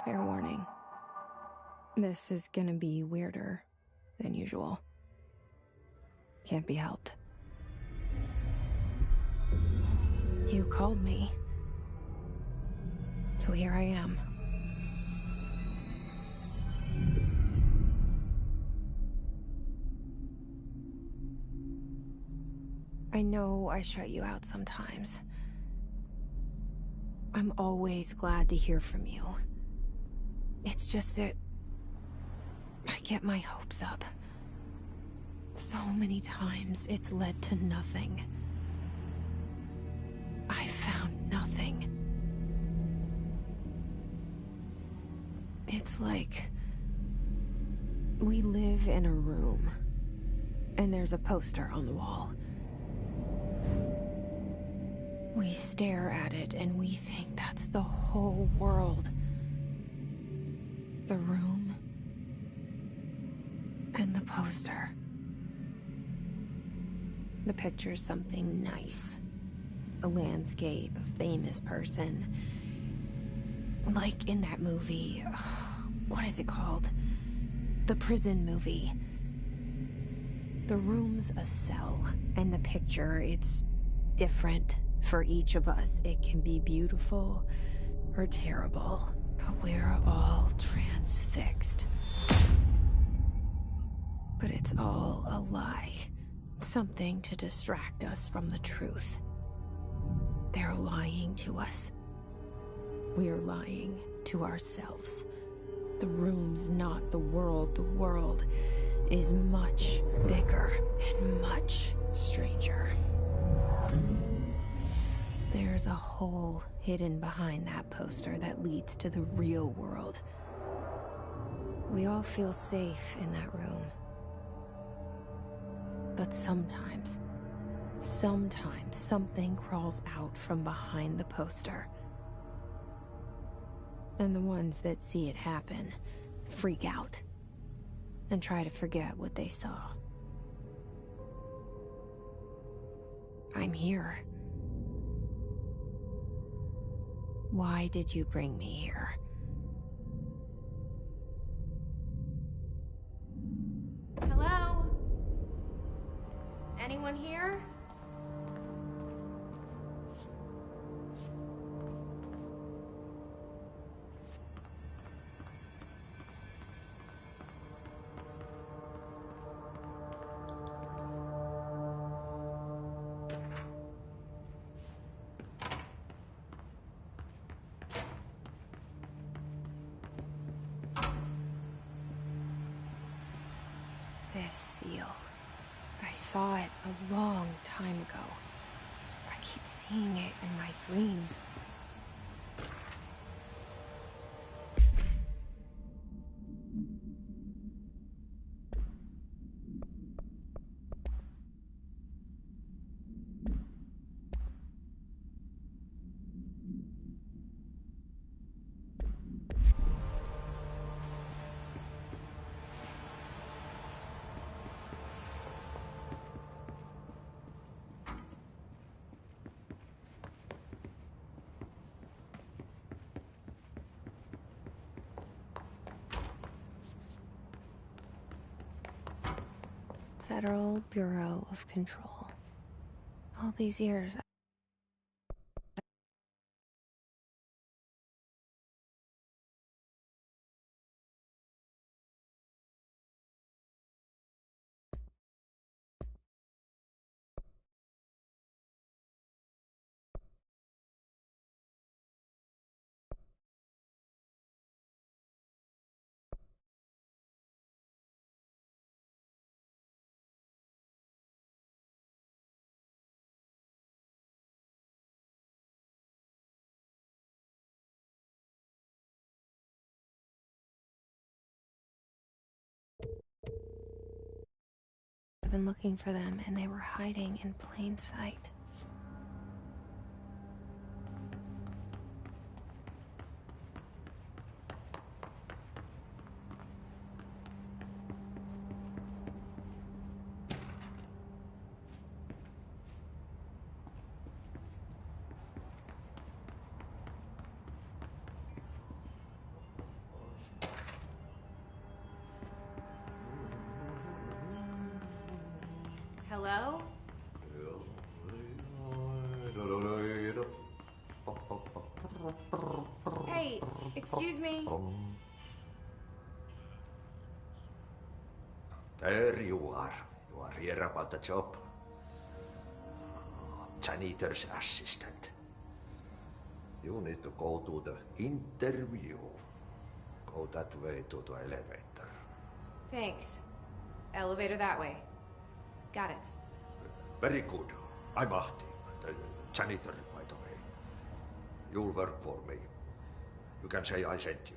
Fair warning. This is gonna be weirder than usual. Can't be helped. You called me. So here I am. I know I shut you out sometimes. I'm always glad to hear from you. It's just that I get my hopes up. So many times it's led to nothing. I found nothing. It's like we live in a room, and there's a poster on the wall. We stare at it and we think that's the whole world. The room and the poster. The picture's something nice. A landscape, a famous person. Like in that movie, what is it called? The prison movie. The room's a cell, and the picture, it's different for each of us. It can be beautiful or terrible, but we're all transfixed. But it's all a lie. Something to distract us from the truth. They're lying to us. We're lying to ourselves. The room's not the world. The world is much bigger and much stranger. There's a hole hidden behind that poster that leads to the real world. We all feel safe in that room. But sometimes something crawls out from behind the poster. And the ones that see it happen freak out and try to forget what they saw. I'm here. Why did you bring me here? Hello? Anyone here? This seal. I saw it a long time ago. I keep seeing it in my dreams. Federal Bureau of Control. All these years, I've been looking for them and they were hiding in plain sight. Hello? Hey, excuse me? There you are. You are here about the job. Janitor's assistant. You need to go to the interview. Go that way to the elevator. Thanks. Elevator that way. Got it. Very good. I'm Ahti, the janitor, by the way. You'll work for me. You can say I sent you.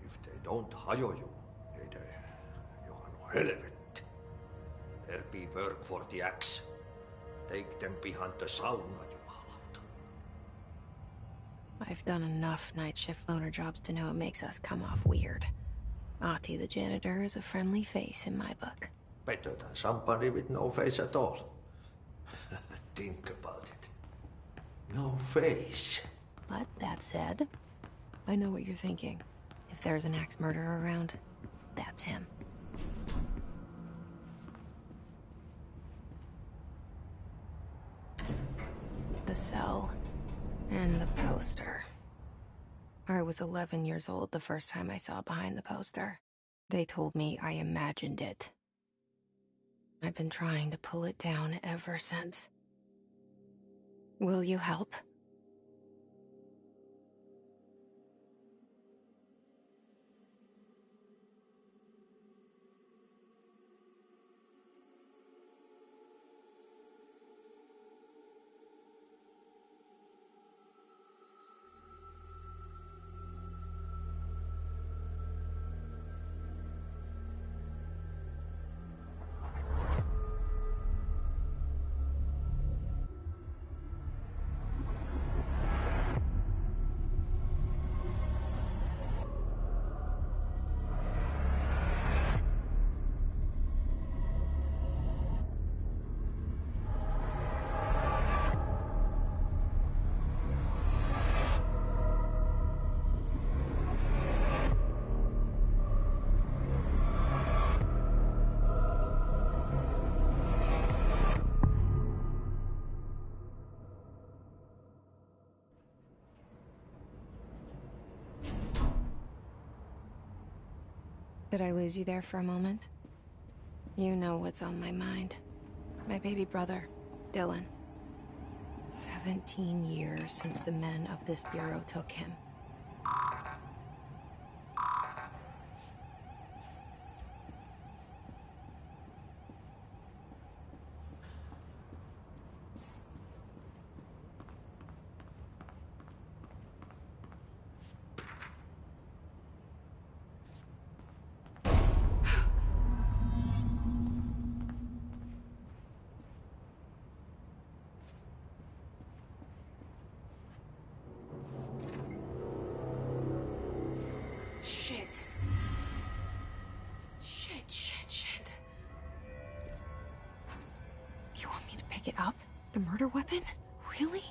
If they don't hire you, you are no helvet. There be work for the axe. Take them behind the sauna, jumalauta. I've done enough night shift loner jobs to know it makes us come off weird. Ahti the janitor is a friendly face in my book. Better than somebody with no face at all. Think about it. No face. But that said, I know what you're thinking. If there's an axe murderer around, that's him. The cell and the poster. I was 11 years old the first time I saw behind the poster. They told me I imagined it. I've been trying to pull it down ever since. Will you help? Did I lose you there for a moment? You know what's on my mind. My baby brother, Dylan. 17 years since the men of this bureau took him. Shit. Shit. You want me to pick it up? The murder weapon? Really?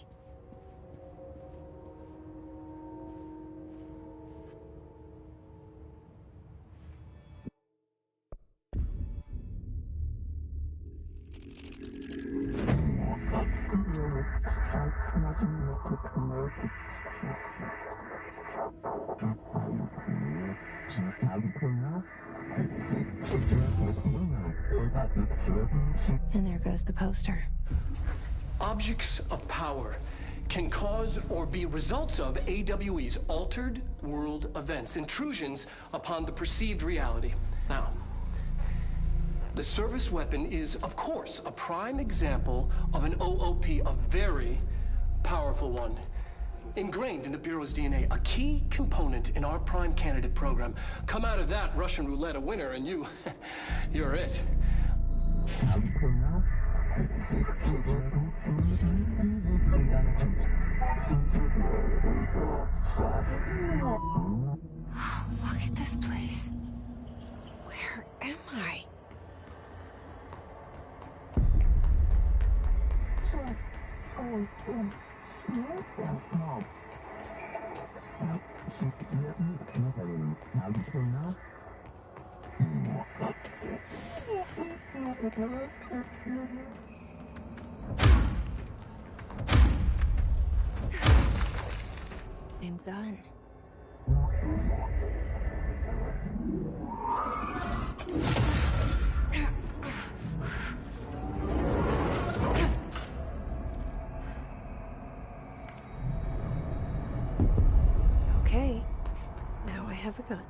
And there goes the poster. Objects of power can cause or be results of AWE's altered world events, intrusions upon the perceived reality. Now, the service weapon is, of course, a prime example of an OOP, a very powerful one. Ingrained in the Bureau's DNA, a key component in our prime candidate program. Come out of that Russian roulette a winner and you're it. Look at this place. Where am I? I'm done. Okay, now I have a gun.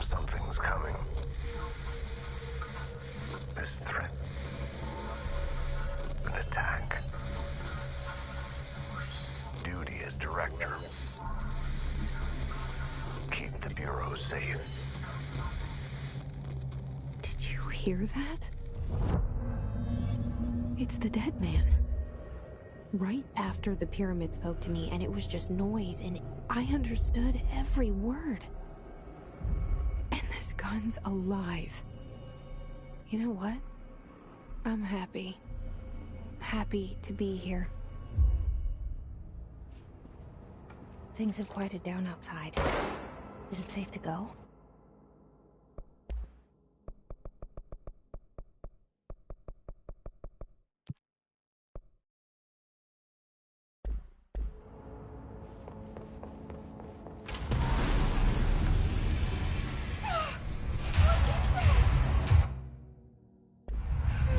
Something's coming. This threat. An attack. Duty as director. Keep the Bureau safe. Did you hear that? It's the dead man. Right after the pyramid spoke to me, and it was just noise, and I understood every word. And this gun's alive. You know what? I'm happy. Happy to be here. Things have quieted down outside. Is it safe to go?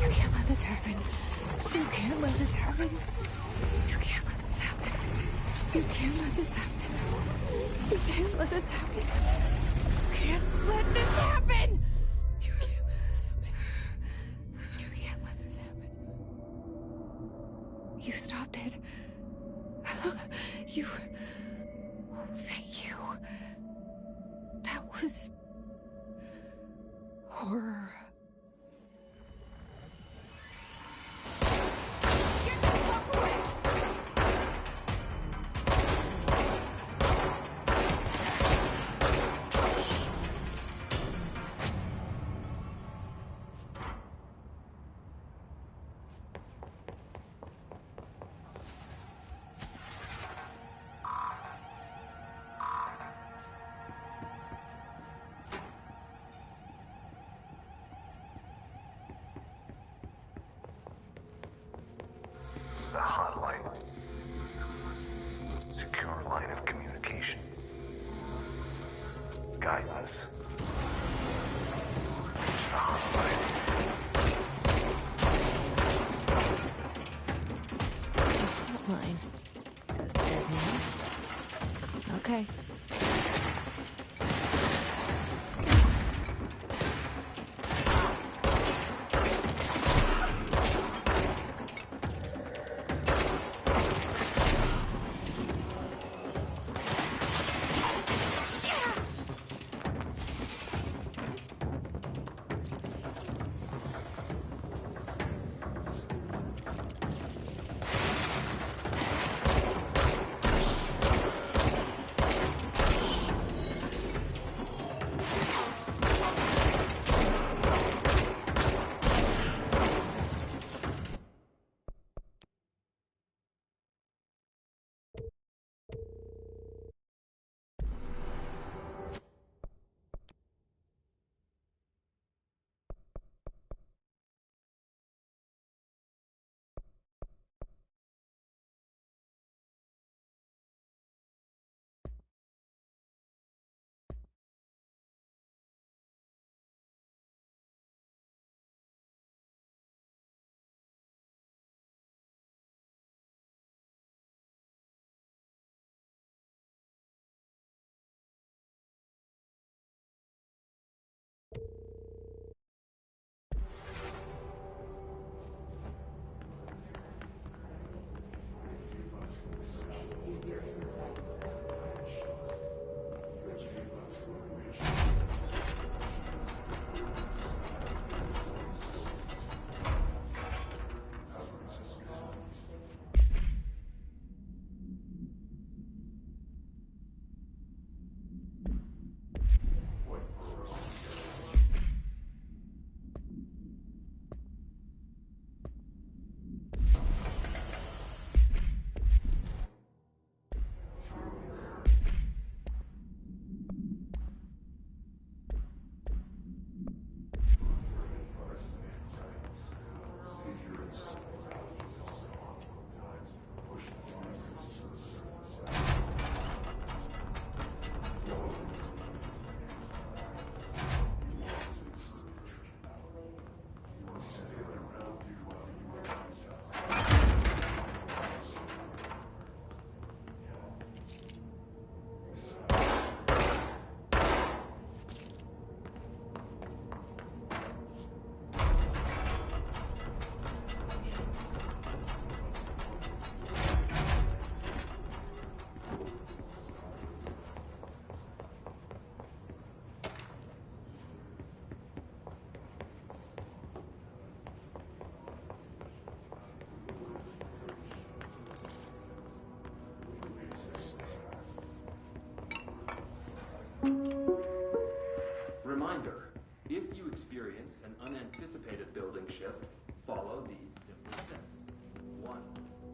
You can't let this happen. You can't let this happen. You can't let this happen. You can't let this happen. You can't let this happen. You can't let this happen. You can't let this happen. You can't let this happen. You stopped it. You... Oh, thank you. That was... horror. Get the fuck away! Secure line of communication. Guidance. Reach the hotline. Hotline. Says dead man. Okay. Reminder, if you experience an unanticipated building shift, follow these simple steps. 1.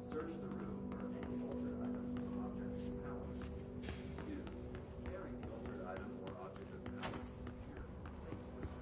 Search the room for any altered items or objects of power. 2. Carry the altered item or object of power here from safe distance.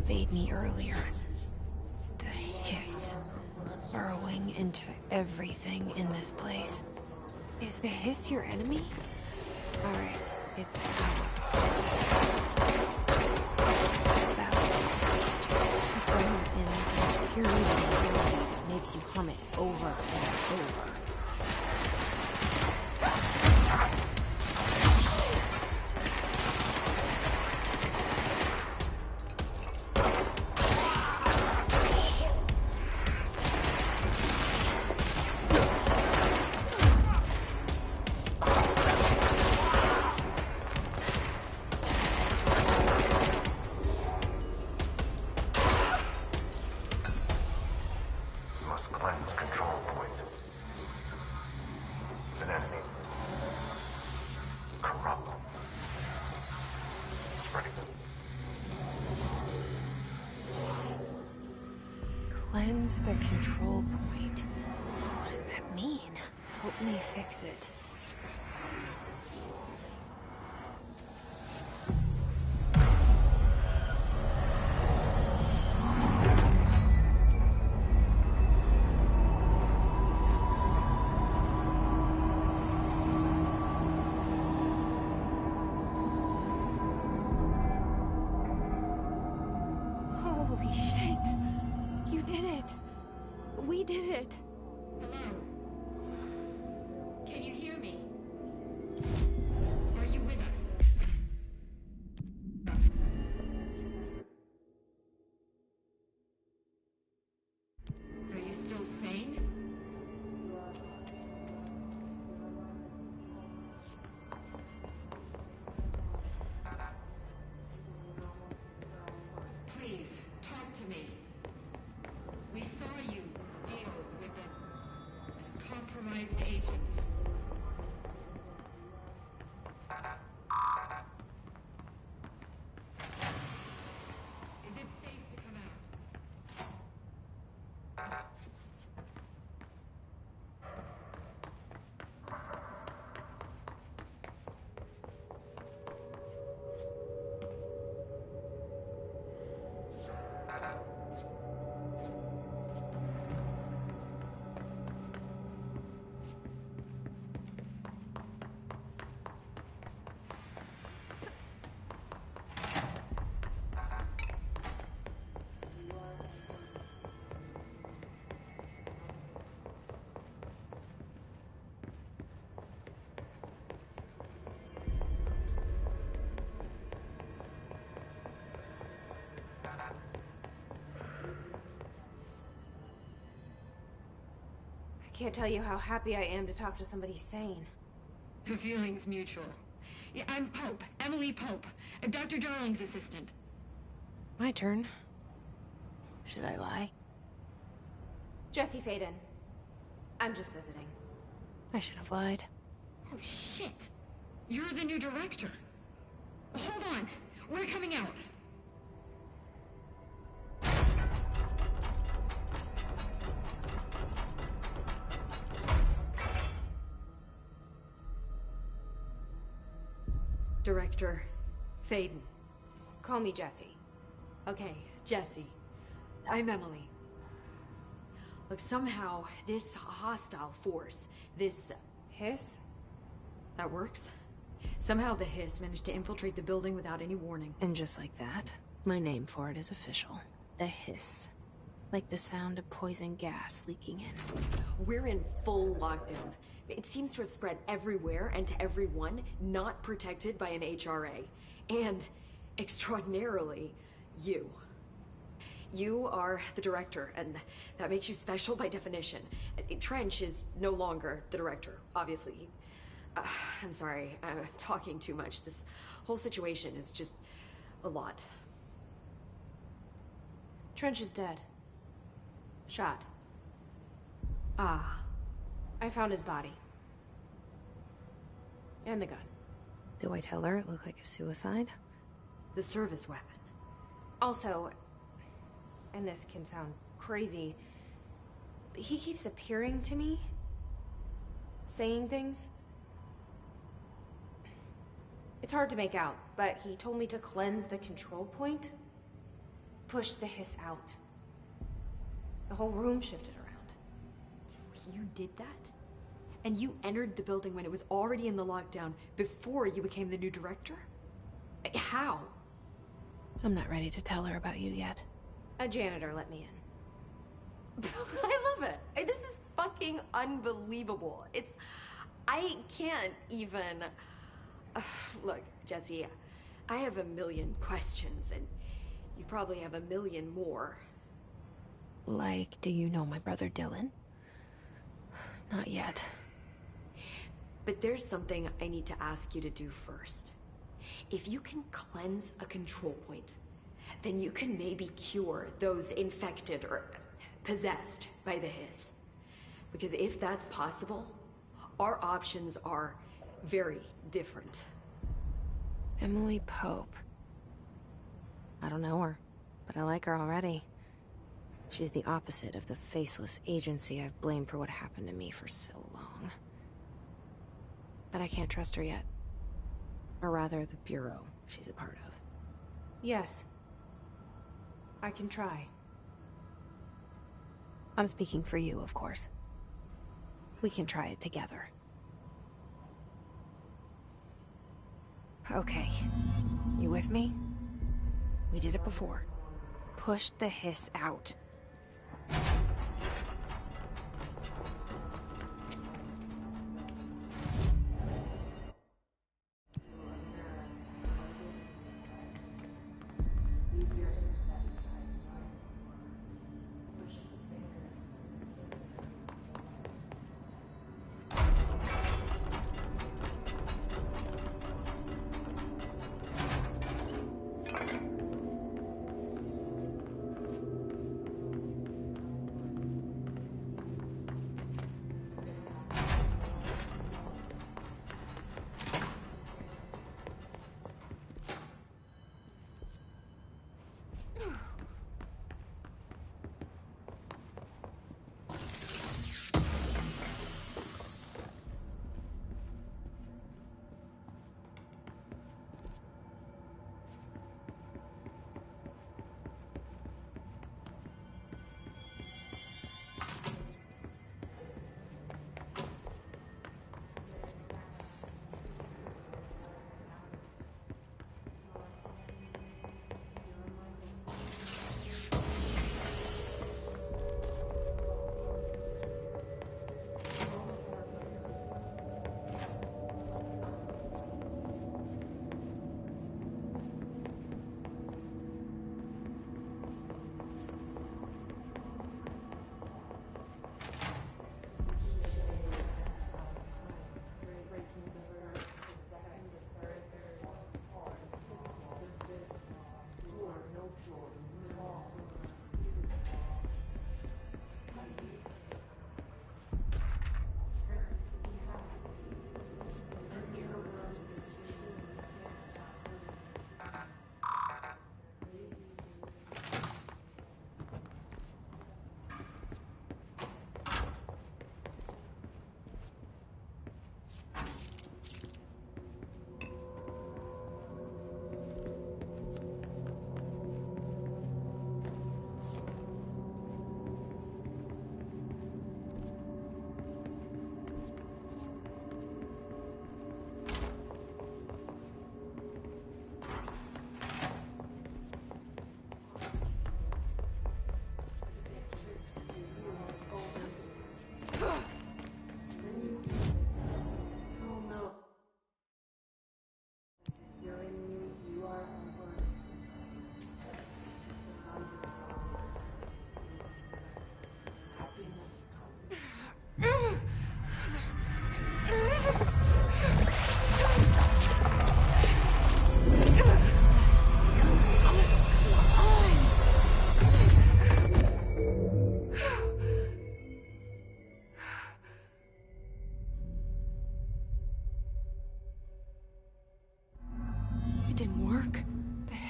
invade me earlier. The hiss. Burrowing into everything in this place. Is the hiss your enemy? Alright, it's out. It burrows in like a pyramid melody that makes you hum it over and over. Must cleanse control points. An enemy. Corrupt. Spreading. Cleanse the control point. What does that mean? Help me fix it. Holy shit! You did it! We did it! Hello? Can you hear me? Are you with us? Are you still sane? Please, talk to me. We saw you deal with the compromised agents. Is it safe to come out? I can't tell you how happy I am to talk to somebody sane. The feeling's mutual. Yeah, I'm Pope, Emily Pope, Dr. Darling's assistant. My turn. Should I lie? Jesse Faden. I'm just visiting. I should have lied. Oh, shit. You're the new director. Hold on. We're coming out. Director Faden. Call me Jesse. Okay, Jesse. I'm Emily. Look, somehow this hostile force, this... Hiss? that works? Somehow the hiss managed to infiltrate the building without any warning. And just like that, my name for it is official. The hiss. Like the sound of poison gas leaking in. We're in full lockdown. It seems to have spread everywhere and to everyone not protected by an HRA. And, extraordinarily, you. You are the director, and that makes you special by definition. Trench is no longer the director, obviously. I'm sorry, I'm talking too much. This whole situation is just a lot. Trench is dead. Shot. Ah. I found his body. And the gun. Do I tell her it looked like a suicide? The service weapon. Also, and this can sound crazy, but he keeps appearing to me. Saying things. It's hard to make out, but he told me to cleanse the control point. pushed the hiss out. The whole room shifted around. You did that? And you entered the building when it was already in the lockdown before you became the new director? How? I'm not ready to tell her about you yet. A janitor let me in. I love it. This is fucking unbelievable. I can't even... Look, Jesse, I have a million questions, and you probably have a million more. Like, do you know my brother Dylan? Not yet. But there's something I need to ask you to do first. If you can cleanse a control point, then you can maybe cure those infected or possessed by the hiss. Because if that's possible, our options are very different. Emily Pope. I don't know her, but I like her already. She's the opposite of the faceless agency I've blamed for what happened to me for so long. But I can't trust her yet. Or rather, the Bureau she's a part of. Yes. I can try. I'm speaking for you, of course. We can try it together. Okay. You with me? We did it before. Push the hiss out.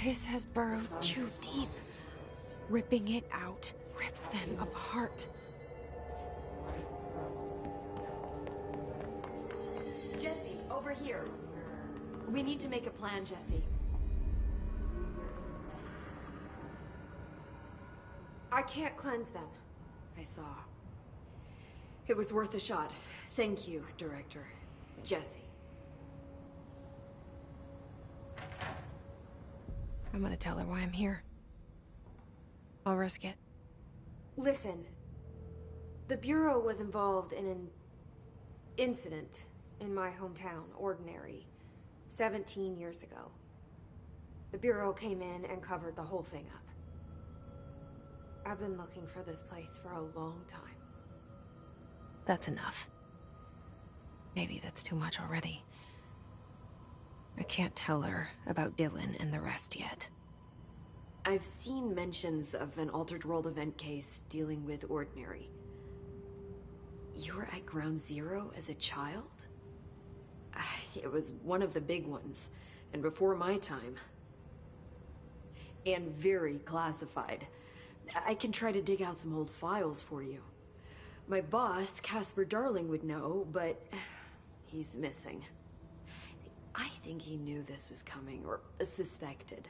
This has burrowed too deep. Ripping it out rips them apart. Jesse, over here. We need to make a plan, Jesse. I can't cleanse them. I saw. It was worth a shot. Thank you, Director. Jesse. I'm gonna tell her why I'm here. I'll risk it. Listen, the Bureau was involved in an incident in my hometown, Ordinary, 17 years ago. The Bureau came in and covered the whole thing up. I've been looking for this place for a long time. That's enough. Maybe that's too much already. I can't tell her about Dylan and the rest yet. I've seen mentions of an Altered World event case dealing with Ordinary. You were at Ground Zero as a child? It was one of the big ones, and before my time. And very classified. I can try to dig out some old files for you. My boss, Casper Darling, would know, but he's missing. I think he knew this was coming, or suspected.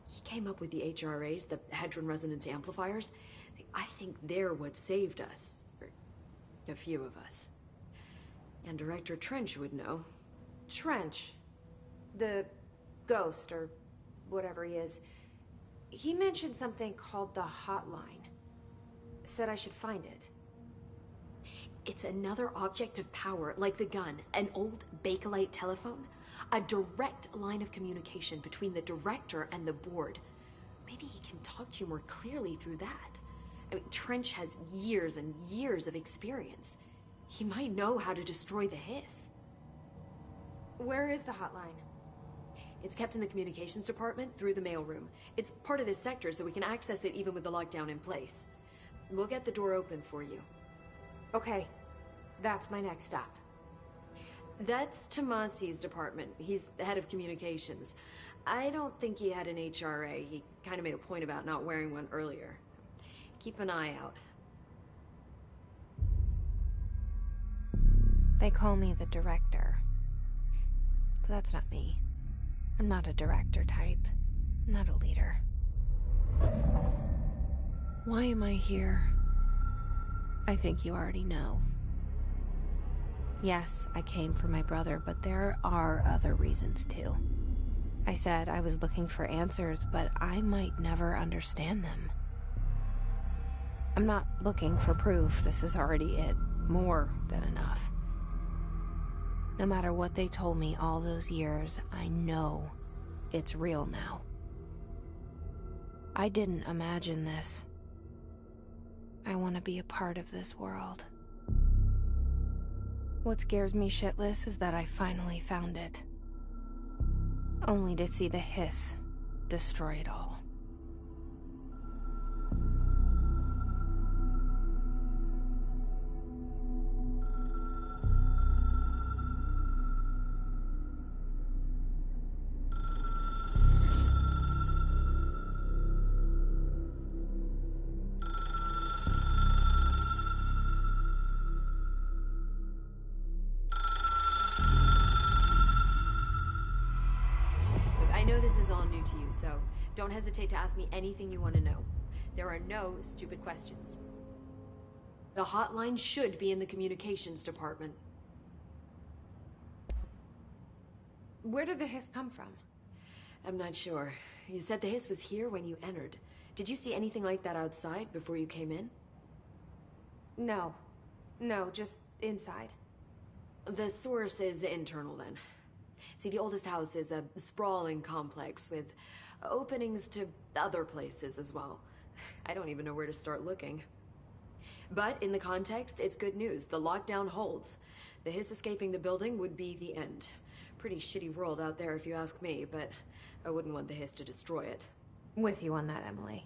He came up with the HRAs, the Hadron Resonance Amplifiers. I think they're what saved us. Or a few of us. And Director Trench would know. Trench, the ghost, or whatever he is, he mentioned something called the Hotline. Said I should find it. It's another object of power, like the gun, an old Bakelite telephone. A direct line of communication between the director and the board. Maybe he can talk to you more clearly through that. I mean, Trench has years and years of experience. He might know how to destroy the hiss. Where is the hotline? It's kept in the communications department through the mailroom. It's part of this sector, so we can access it even with the lockdown in place. We'll get the door open for you. Okay, that's my next stop. That's Tomasi's department. He's the head of communications. I don't think he had an HRA. He kind of made a point about not wearing one earlier. Keep an eye out. They call me the director. But that's not me. I'm not a director type. I'm not a leader. Why am I here? I think you already know. Yes, I came for my brother, but there are other reasons too. I said I was looking for answers, but I might never understand them. I'm not looking for proof. This is already it. More than enough. No matter what they told me all those years, I know it's real now. I didn't imagine this. I want to be a part of this world. What scares me shitless is that I finally found it. Only to see the hiss destroy it all. I know this is all new to you, so don't hesitate to ask me anything you want to know. There are no stupid questions. The hotline should be in the communications department. Where did the hiss come from? I'm not sure. You said the hiss was here when you entered. Did you see anything like that outside before you came in? No. No, just inside. The source is internal then. See, the oldest house is a sprawling complex with openings to other places as well. I don't even know where to start looking. But in the context, it's good news. The lockdown holds. The hiss escaping the building would be the end. Pretty shitty world out there if you ask me, but I wouldn't want the hiss to destroy it. With you on that, Emily.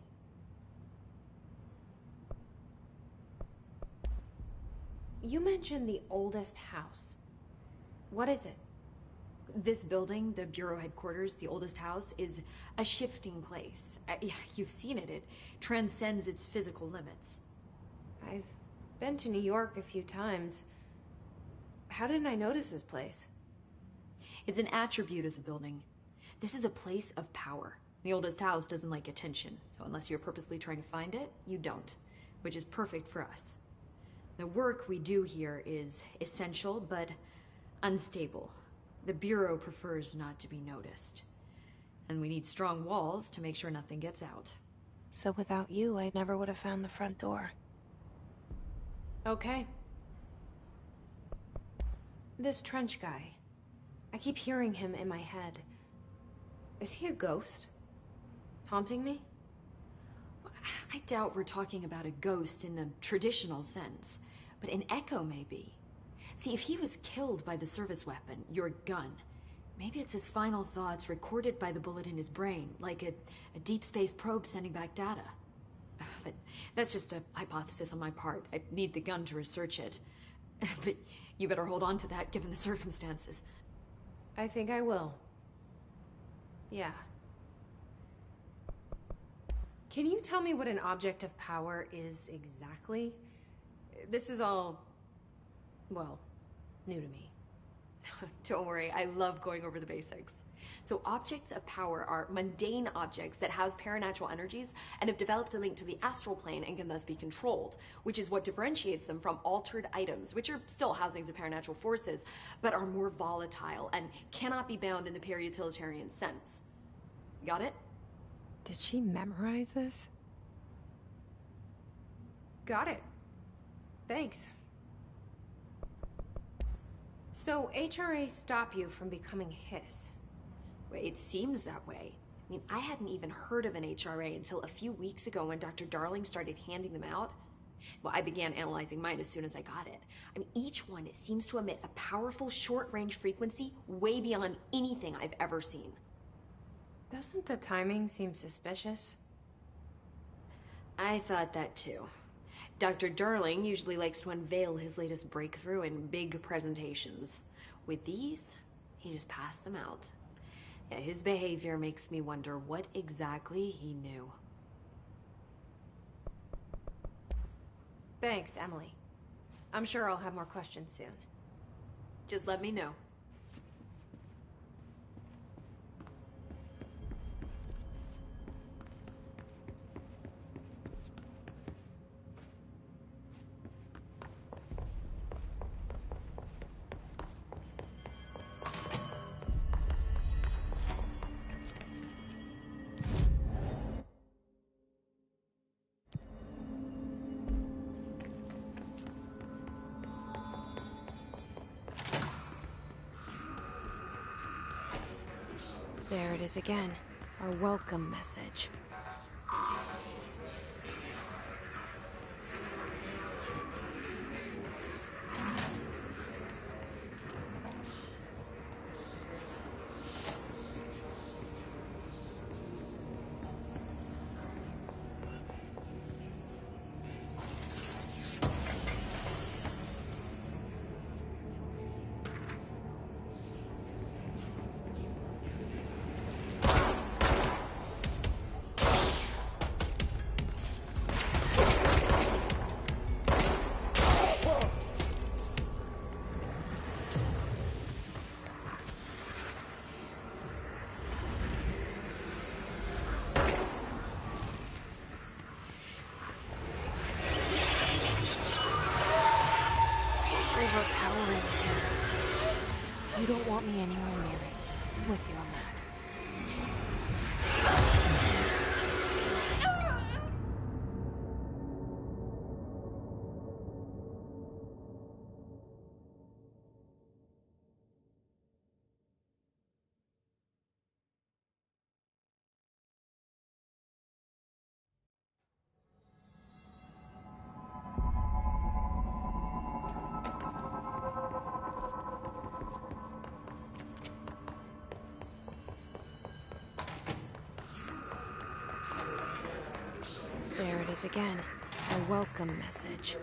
You mentioned the oldest house. What is it? This building, the Bureau headquarters, the oldest house, is a shifting place. You've seen it. It transcends its physical limits. I've been to New York a few times. How didn't I notice this place? It's an attribute of the building. This is a place of power. The oldest house doesn't like attention, so unless you're purposely trying to find it, you don't, which is perfect for us. The work we do here is essential, but unstable. The Bureau prefers not to be noticed. And we need strong walls to make sure nothing gets out. So without you, I never would have found the front door. Okay. This Trench guy. I keep hearing him in my head. Is he a ghost? Haunting me? I doubt we're talking about a ghost in the traditional sense, but an echo maybe. See, if he was killed by the service weapon, your gun, maybe it's his final thoughts recorded by the bullet in his brain, like a deep space probe sending back data. But that's just a hypothesis on my part. I need the gun to research it. But you better hold on to that given the circumstances. I think I will. Yeah. Can you tell me what an object of power is exactly? This is all, well, new to me. Don't worry, I love going over the basics. So objects of power are mundane objects that house paranatural energies and have developed a link to the astral plane and can thus be controlled, which is what differentiates them from altered items, which are still housings of paranatural forces, but are more volatile and cannot be bound in the para-utilitarian sense. Got it? Did she memorize this? Got it. Thanks. So HRA stop you from becoming Hiss? It seems that way. I mean, I hadn't even heard of an HRA until a few weeks ago when Dr. Darling started handing them out. Well, I began analyzing mine as soon as I got it. I mean, each one seems to emit a powerful short-range frequency way beyond anything I've ever seen. Doesn't the timing seem suspicious? I thought that too. Dr. Darling usually likes to unveil his latest breakthrough in big presentations. With these, he just passed them out. Yeah, his behavior makes me wonder what exactly he knew. Thanks, Emily. I'm sure I'll have more questions soon. Just let me know. There it is again. Our welcome message. You don't want me anywhere near it. I'm with you on that. There it is again. A welcome message.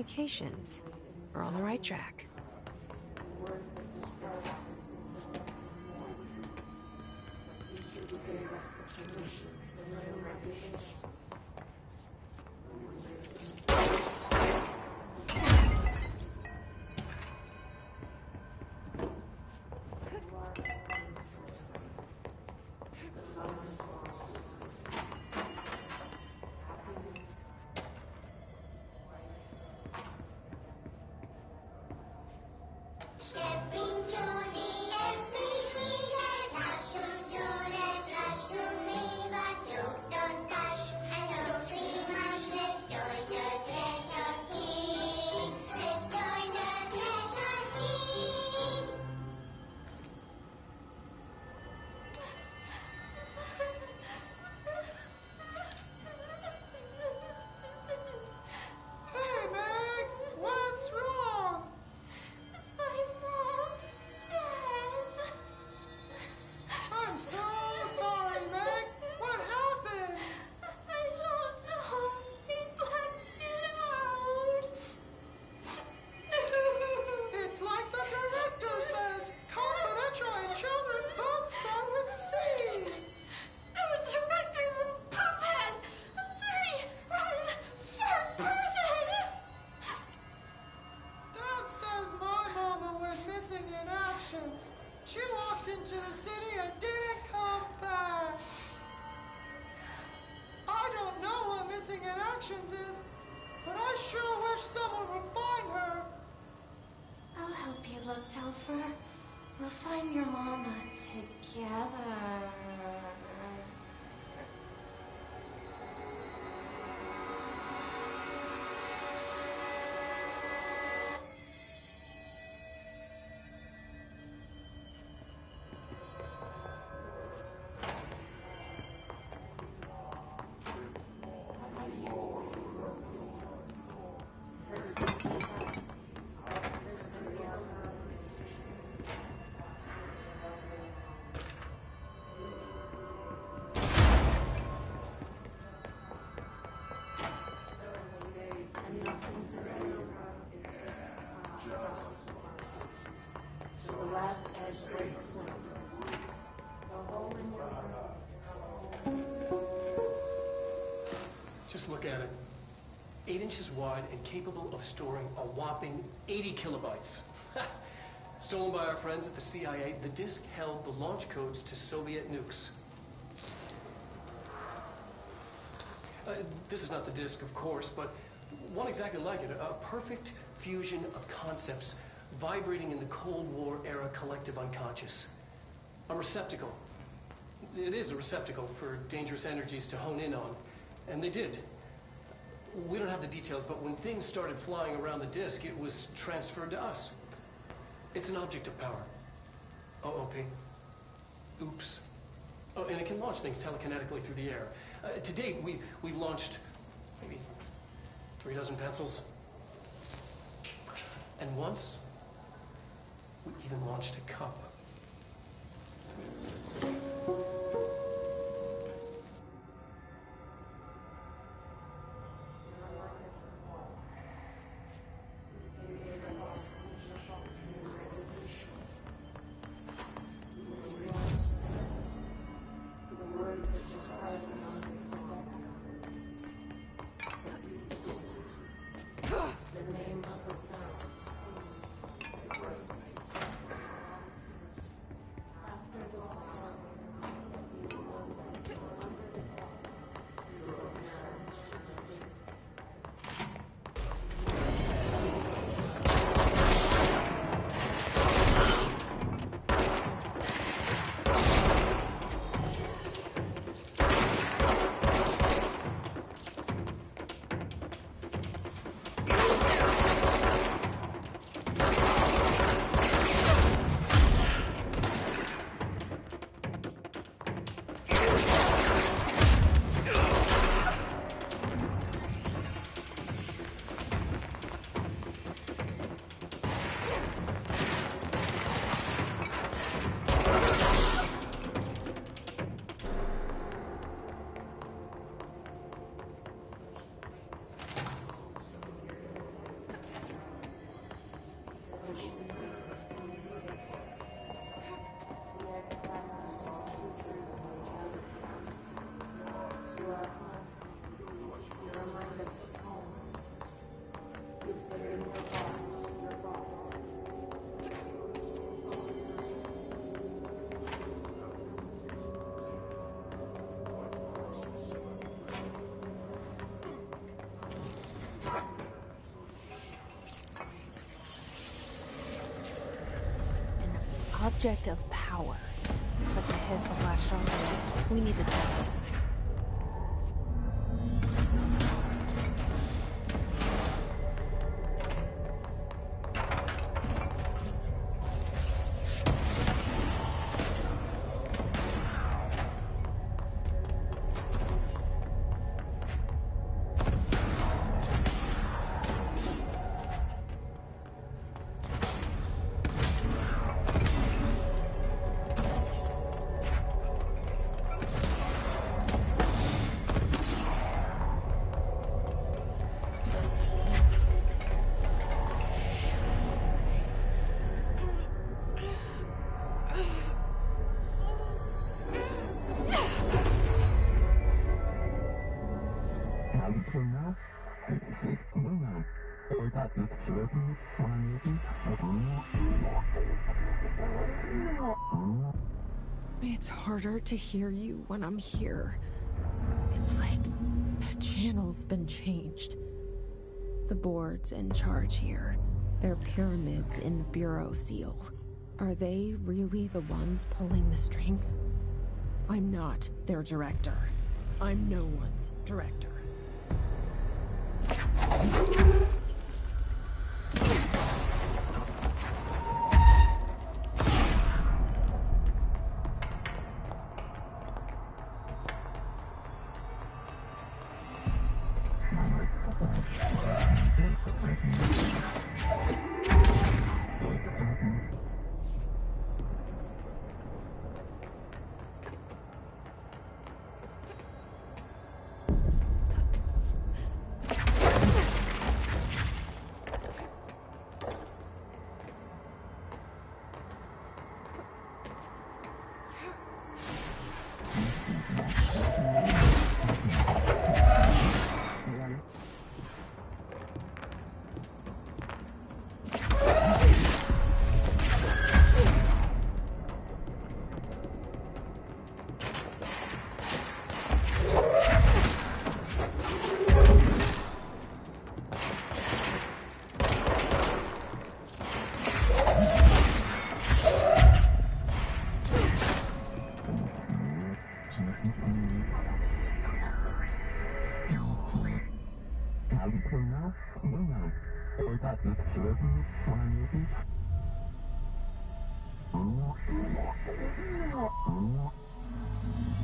communications. We're on the right track. She walked into the city and didn't come back. I don't know what missing in actions is, but I sure wish someone would find her. I'll help you look, Telfer. We'll find your mama together. Just look at it. 8 inches wide and capable of storing a whopping 80 kilobytes. Stolen by our friends at the CIA, the disk held the launch codes to Soviet nukes. This is not the disk, of course, but one exactly like it. A perfect fusion of concepts vibrating in the Cold War era collective unconscious. A receptacle. It is a receptacle for dangerous energies to hone in on. And they did. We don't have the details, but when things started flying around the disk, it was transferred to us. It's an object of power. OOP. Oops. Oh, and it can launch things telekinetically through the air. To date, we've launched maybe 3 dozen pencils. And once, we even launched a cup. object of power. Looks like the hiss have latched onto it. We need to test it. It's harder to hear you when I'm here. It's like the channel's been changed. The board's in charge here. They're pyramids in the Bureau seal. Are they really the ones pulling the strings? I'm not their director. I'm no one's director.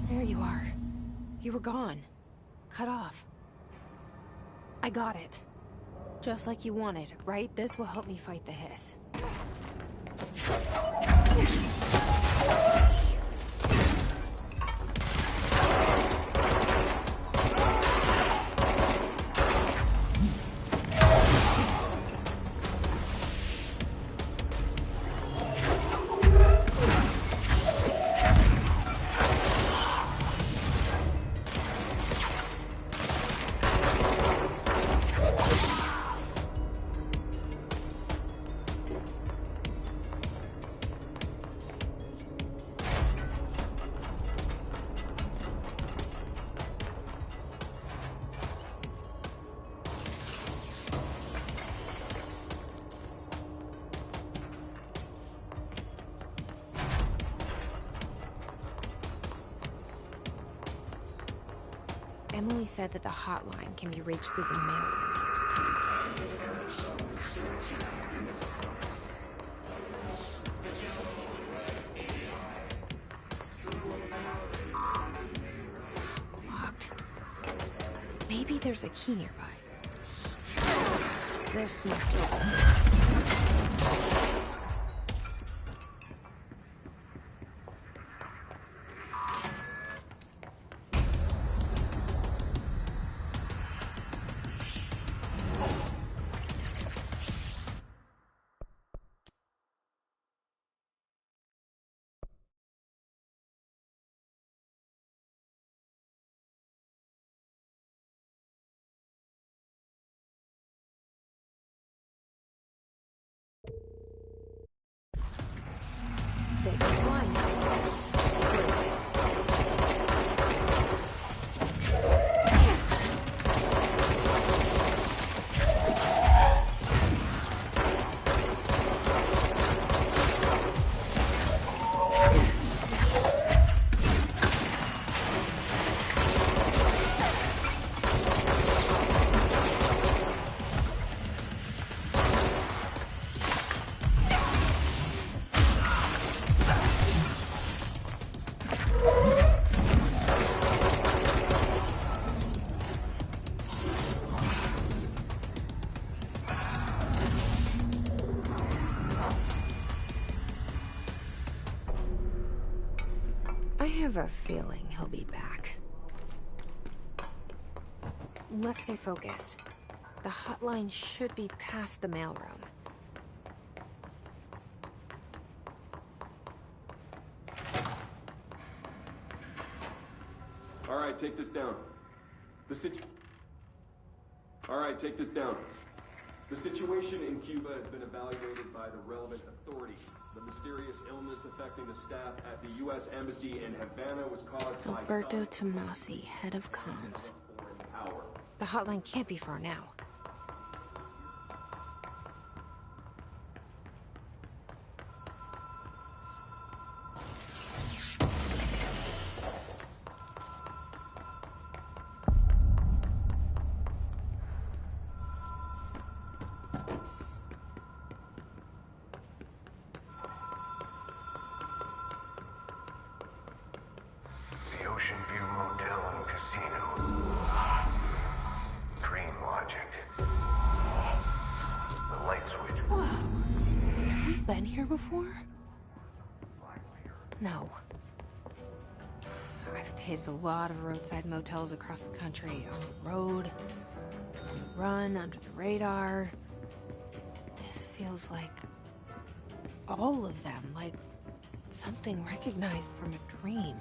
There you are. You were gone. Cut off. I got it. Just like you wanted, right? This will help me fight the hiss. Emily said that the hotline can be reached through the mail room. Locked. Maybe there's a key nearby. This must open. I have a feeling he'll be back. Let's stay focused. The hotline should be past the mailroom. All right, take this down. All right, take this down. The situation in Cuba has been evaluated by the relevant authorities. The mysterious illness affecting the staff at the U.S. Embassy in Havana was caused by Alberto Tomasi, head of comms. foreign power. The hotline can't be far now. The Ocean View Motel and Casino. Dream logic. The light switch. Whoa. Have we been here before? No. I've stayed at a lot of roadside motels across the country. On the road, on the run, under the radar. This feels like all of them, like something recognized from a dream.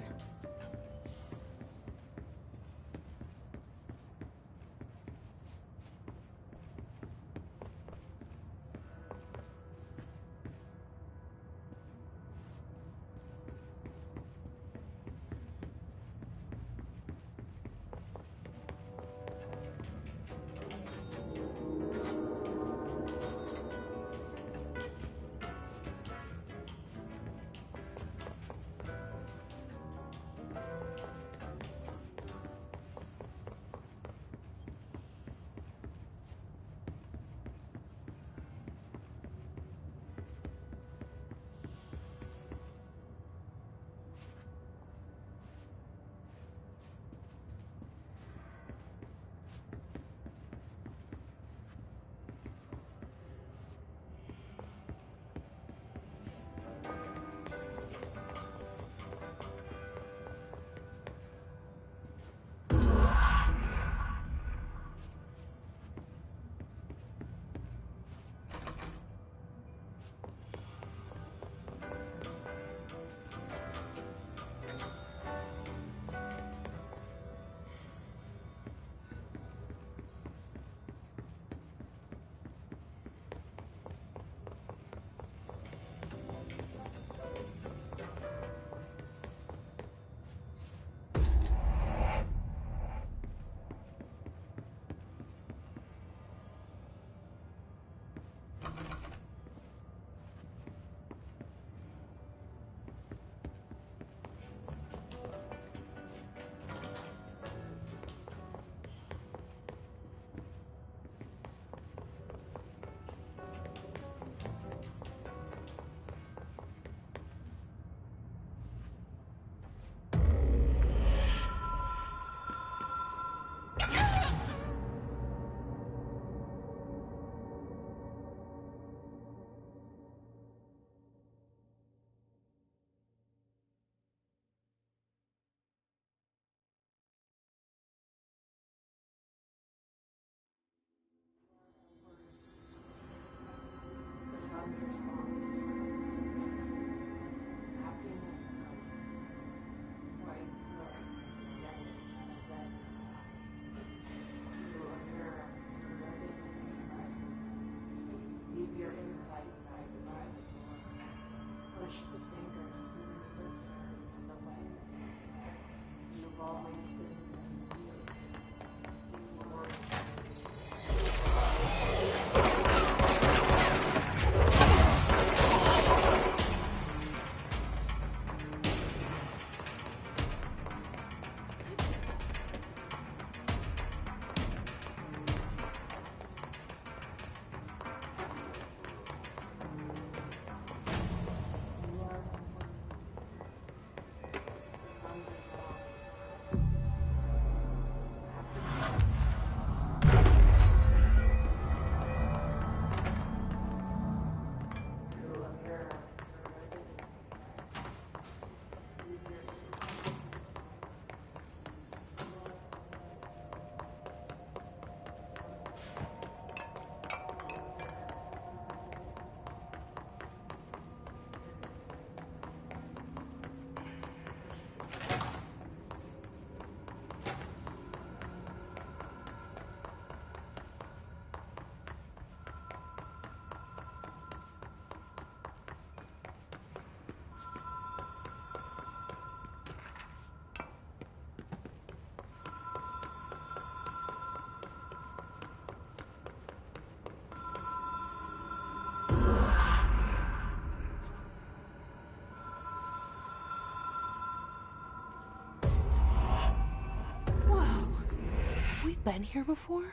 Have we been here before?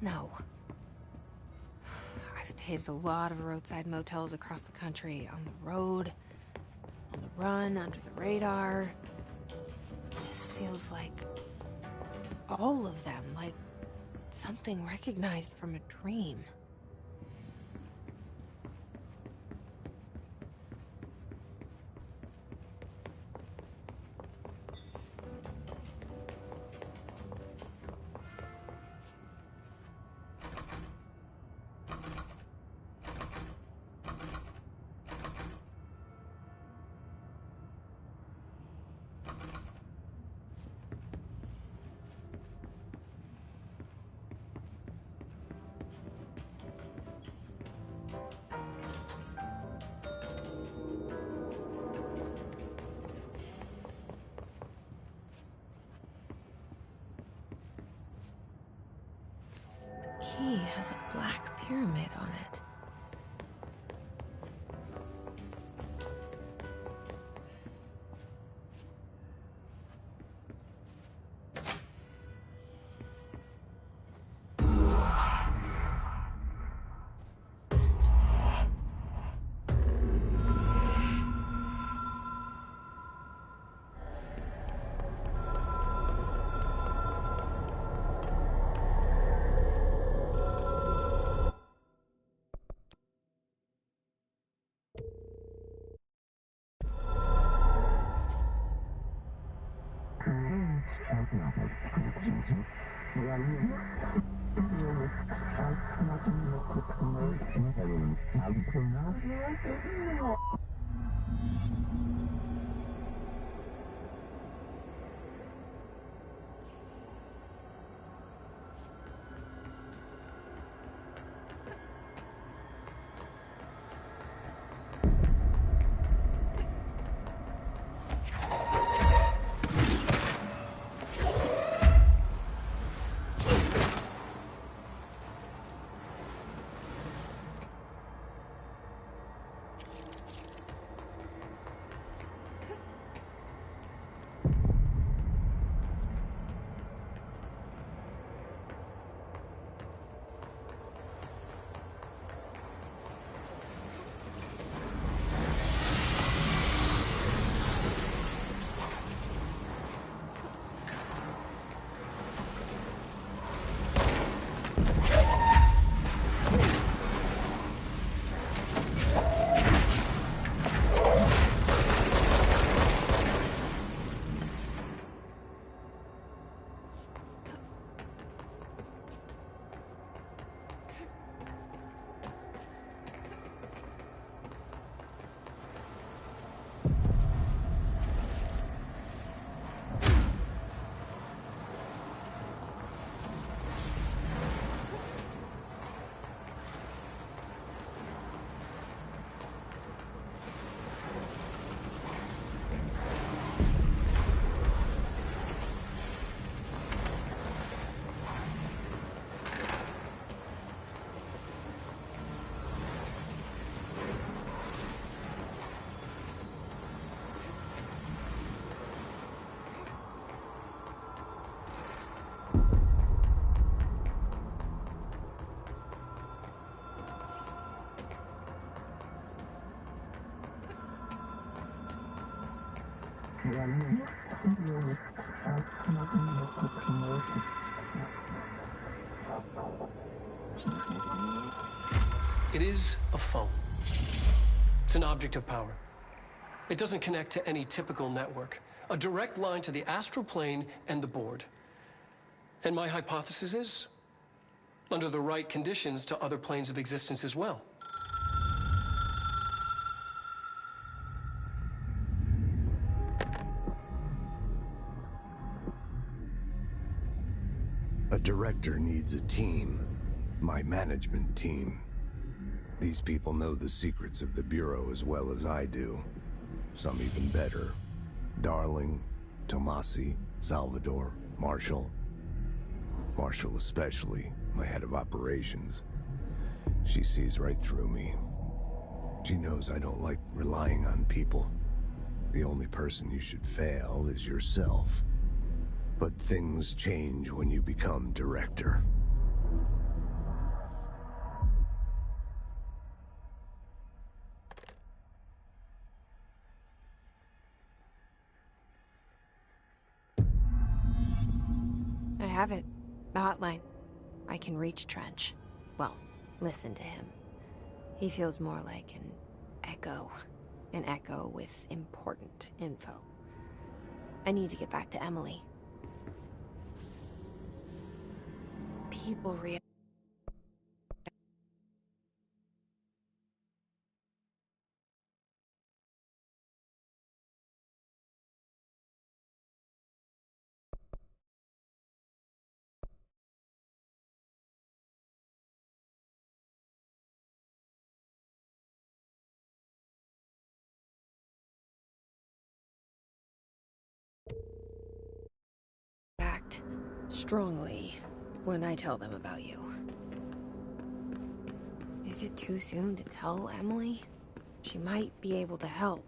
No. I've stayed at a lot of roadside motels across the country, on the road, on the run, under the radar. This feels like all of them, like something recognized from a dream. Key has a black pyramid on it. It is a phone. It's an object of power. It doesn't connect to any typical network. A direct line to the astral plane and the board. And my hypothesis is, under the right conditions, to other planes of existence as well. A director needs a team. My management team. These people know the secrets of the Bureau as well as I do. Some even better. Darling, Tomasi, Salvador, Marshall. Marshall especially, my head of operations. She sees right through me. She knows I don't like relying on people. The only person you should fail is yourself. But things change when you become director. I have it. The hotline. I can reach Trench. Well, listen to him. He feels more like an echo. An echo with important info. I need to get back to Emily. People react. Strongly when I tell them about you. Is it too soon to tell Emily? She might be able to help.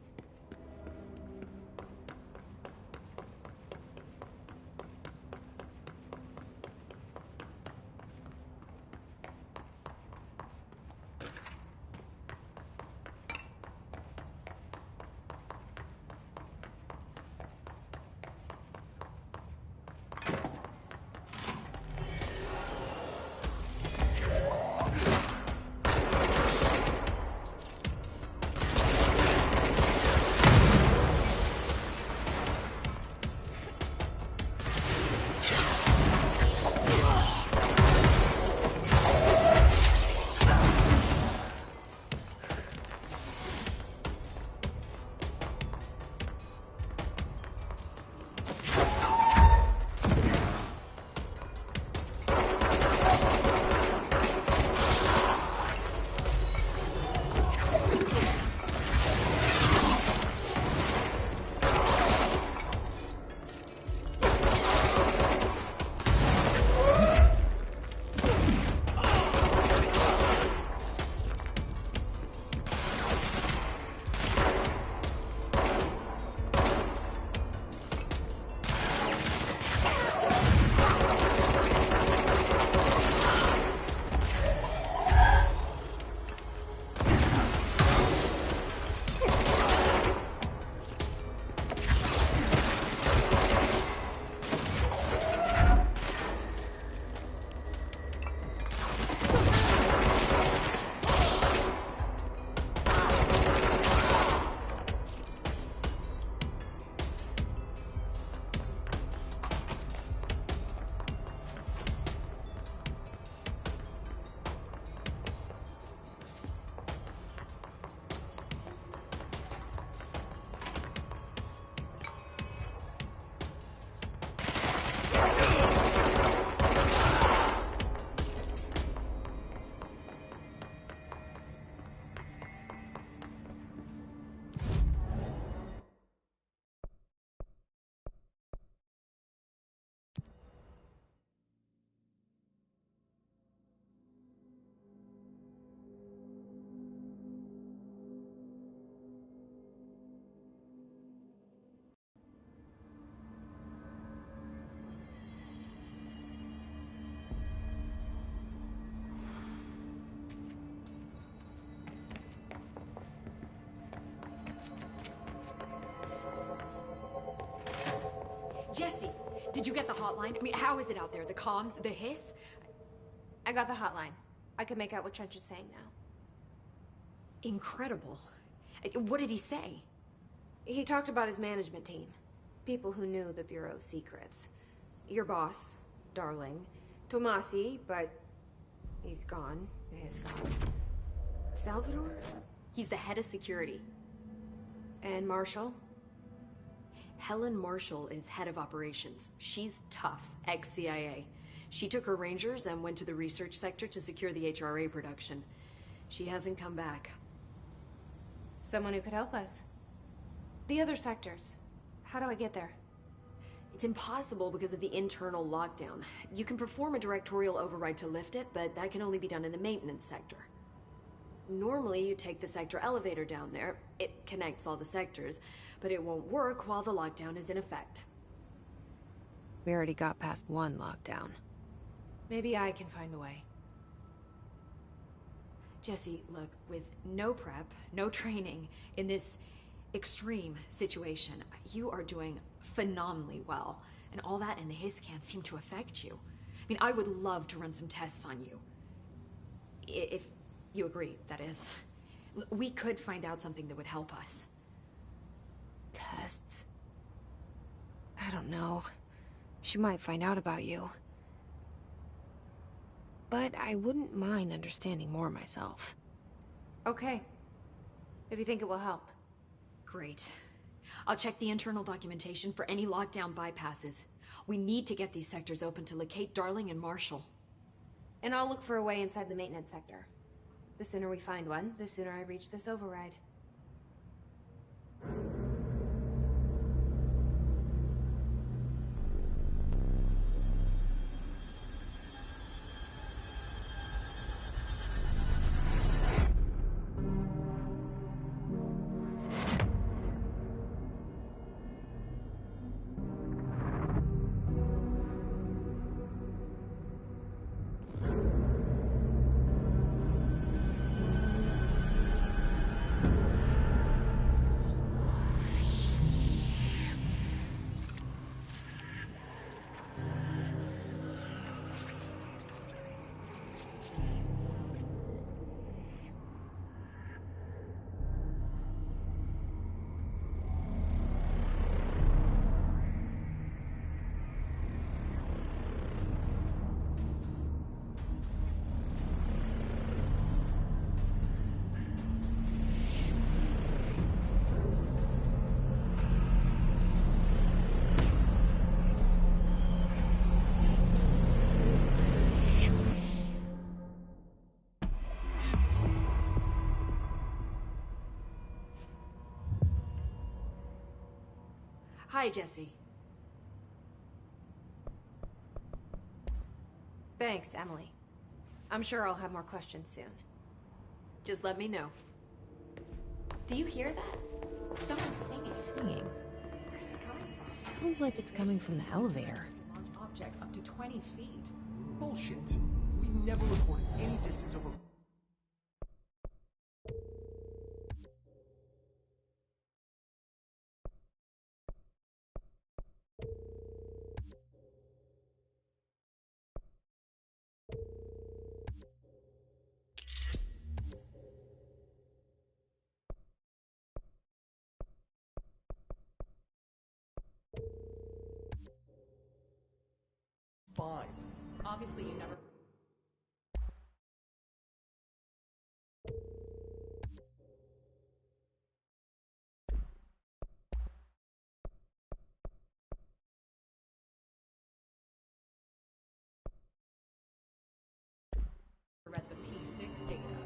Jesse, did you get the hotline? I mean, how is it out there? The comms, the hiss? I got the hotline. I can make out what Trench is saying now. Incredible. What did he say? He talked about his management team. People who knew the Bureau's secrets. Your boss, Darling. Tomasi, but he's gone. He's gone. Salvador? He's the head of security. And Marshall? Helen Marshall is head of operations. She's tough, ex-CIA. She took her Rangers and went to the research sector to secure the HRA production. She hasn't come back. Someone who could help us. The other sectors. How do I get there? It's impossible because of the internal lockdown. You can perform a directorial override to lift it, but that can only be done in the maintenance sector. Normally, you take the sector elevator down there. It connects all the sectors, but it won't work while the lockdown is in effect. We already got past one lockdown. Maybe I can find a way. Jesse, look, with no prep, no training, in this extreme situation, you are doing phenomenally well. And all that and the hiss can't seem to affect you. I mean, I would love to run some tests on you. If you agree, that is. We could find out something that would help us. Tests? I don't know. She might find out about you. But I wouldn't mind understanding more myself. Okay. If you think it will help. Great. I'll check the internal documentation for any lockdown bypasses. We need to get these sectors open to locate Darling and Marshall. And I'll look for a way inside the maintenance sector. The sooner we find one, the sooner I reach this override. Hi, Jesse. Thanks, Emily. I'm sure I'll have more questions soon. Just let me know. Do you hear that? Someone's singing. Singing? Where's it coming from? Sounds like it's coming from the elevator. Launch objects up to 20 feet. Bullshit. We've never recorded any distance over... Five. Obviously, you never... read the P6 data.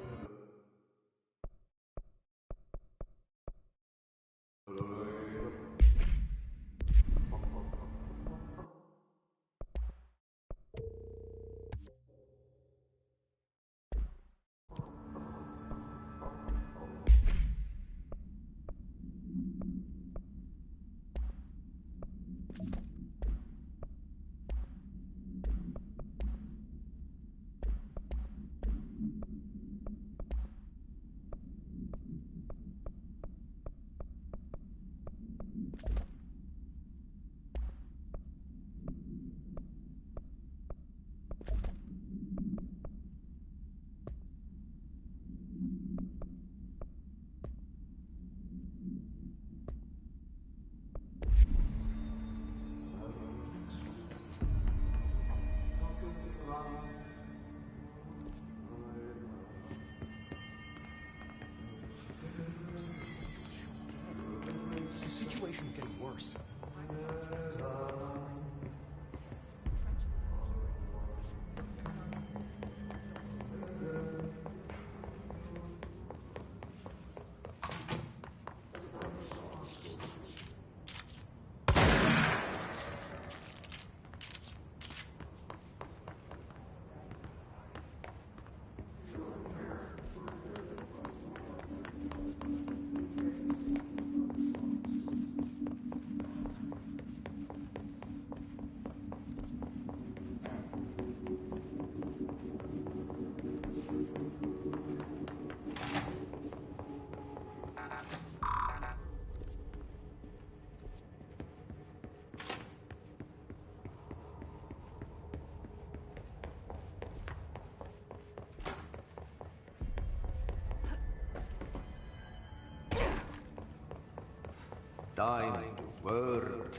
time to work,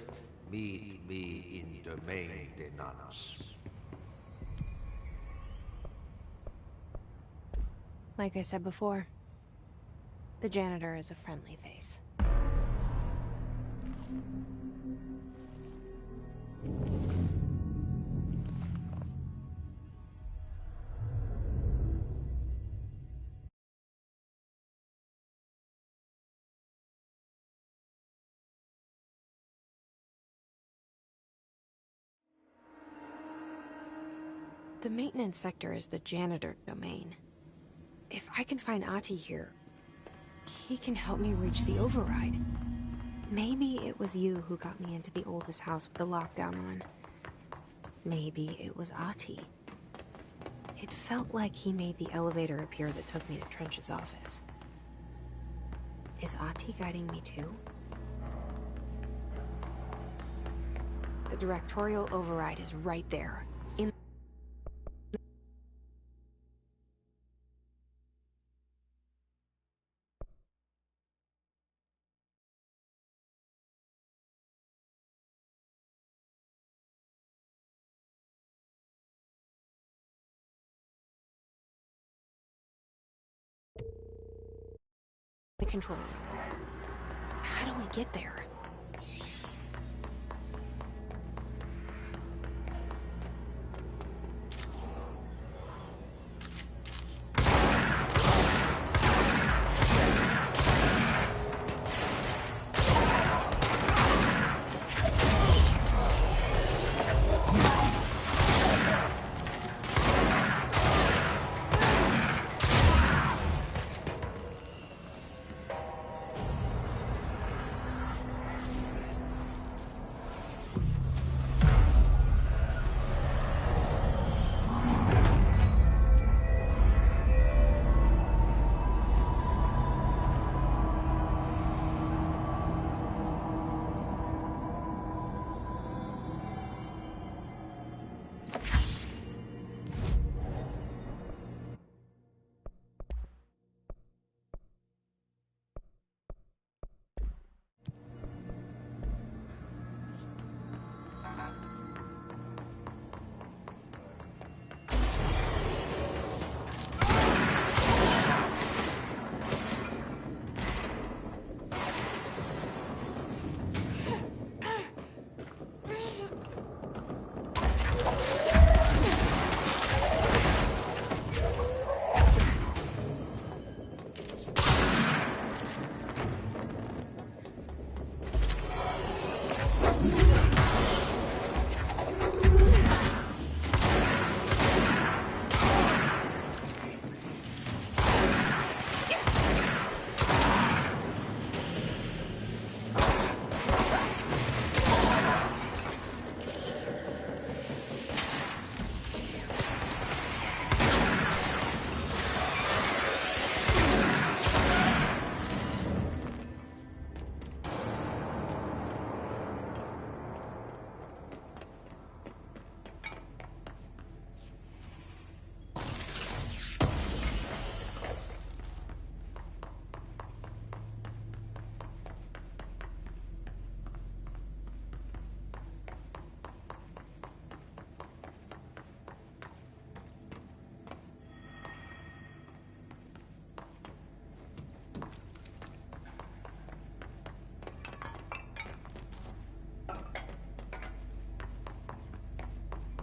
meet me in the maintenance. Like I said before, the janitor is a friendly face. The maintenance sector is the janitor domain. If I can find Ahti here, he can help me reach the override. Maybe it was you who got me into the oldest house with the lockdown on. Maybe it was Ahti. It felt like he made the elevator appear that took me to Trench's office. Is Ahti guiding me too? The directorial override is right there. The control room. How do we get there?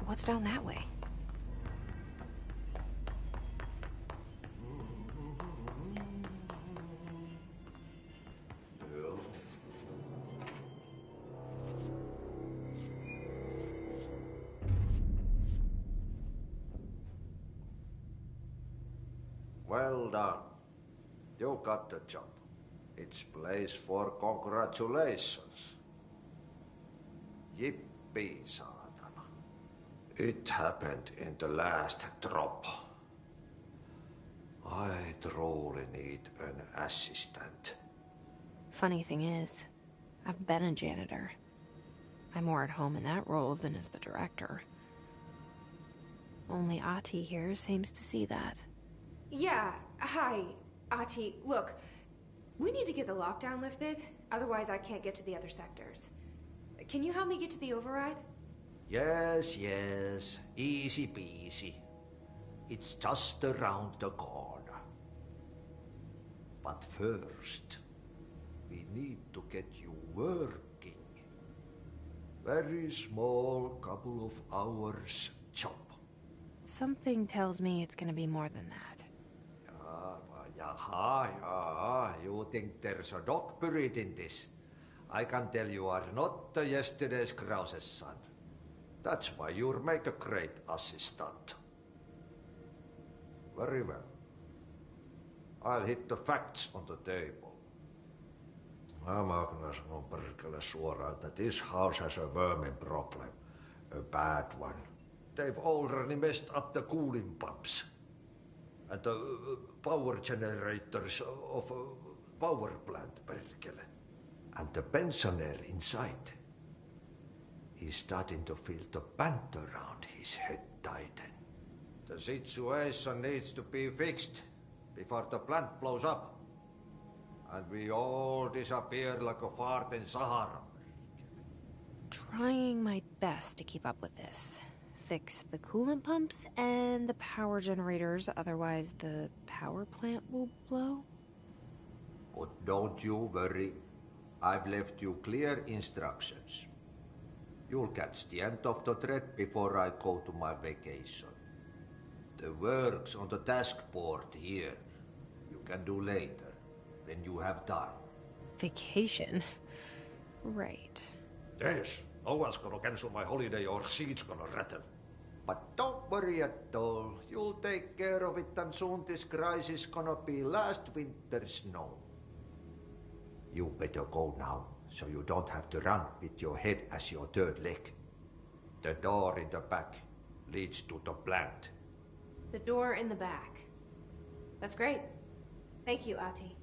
What's down that way? Well done. You got the job. It's place for congratulations. Yippee, saatana. It happened in the last drop. I truly need an assistant. Funny thing is, I've been a janitor. I'm more at home in that role than as the director. Only Ahti here seems to see that. Yeah, hi, Ahti. Look, we need to get the lockdown lifted. Otherwise, I can't get to the other sectors. Can you help me get to the override? Yes, yes. Easy peasy. It's just around the corner. But first, we need to get you working. Very small, couple of hours job. Something tells me it's gonna be more than that. Yeah. You think there's a dog buried in this? I can tell you are not yesterday's Krause's son. That's why you'll make a great assistant. Very well. I'll hit the facts on the table. Mä kyllä sanon perkele suoraan, that this house has a vermin problem. A bad one. They've already messed up the cooling pumps. And the power generators of a power plant, perkele. And the pensioner inside is starting to feel the band around his head tighten. The situation needs to be fixed before the plant blows up. And we all disappear like a fart in Sahara. Trying my best to keep up with this. Fix the coolant pumps and the power generators, otherwise the power plant will blow. But don't you worry. I've left you clear instructions. You'll catch the end of the thread before I go to my vacation. The work's on the task board here. You can do later, when you have time. Vacation? Right. Yes, no one's gonna cancel my holiday or seat's gonna rattle. But don't worry at all. You'll take care of it and soon this crisis gonna be last winter's snow. You better go now, so you don't have to run with your head as your third leg. The door in the back leads to the plant. The door in the back. That's great. Thank you, Ahti.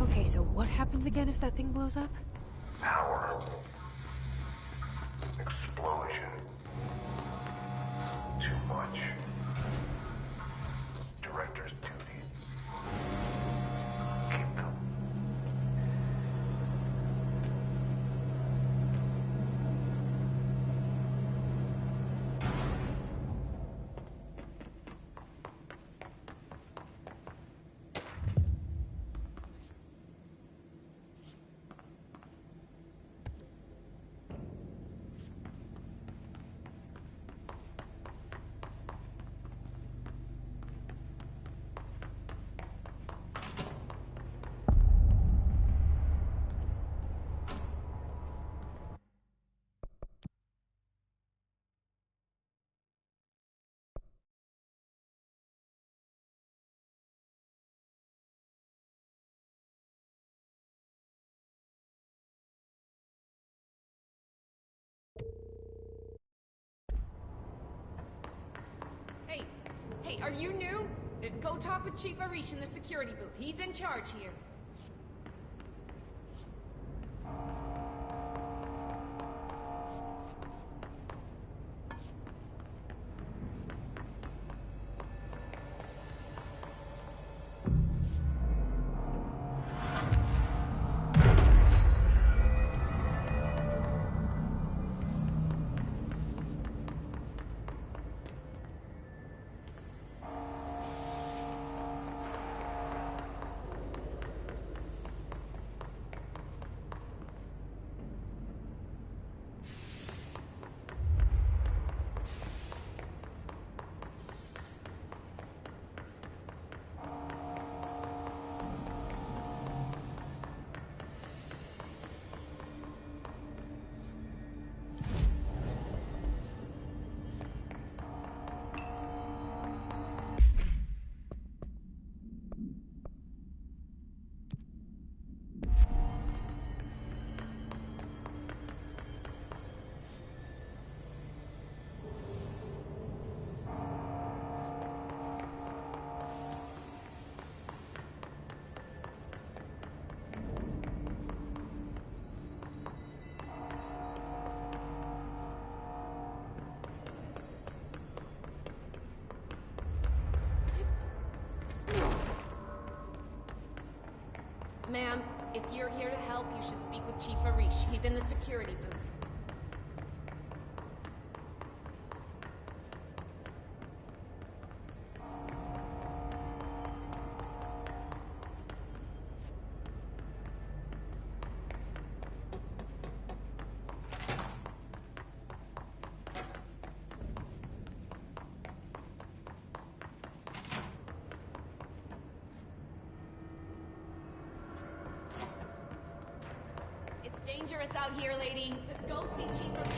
Okay, so what happens again if that thing blows up? Power. Explosion. Too much. Director's duty. Keep them. Hey, are you new? Go talk with Chief Arish in the security booth. He's in charge here. Ma'am, if you're here to help, you should speak with Chief Arish. He's in the security booth. Dangerous out here, lady. Go see Chief Arish.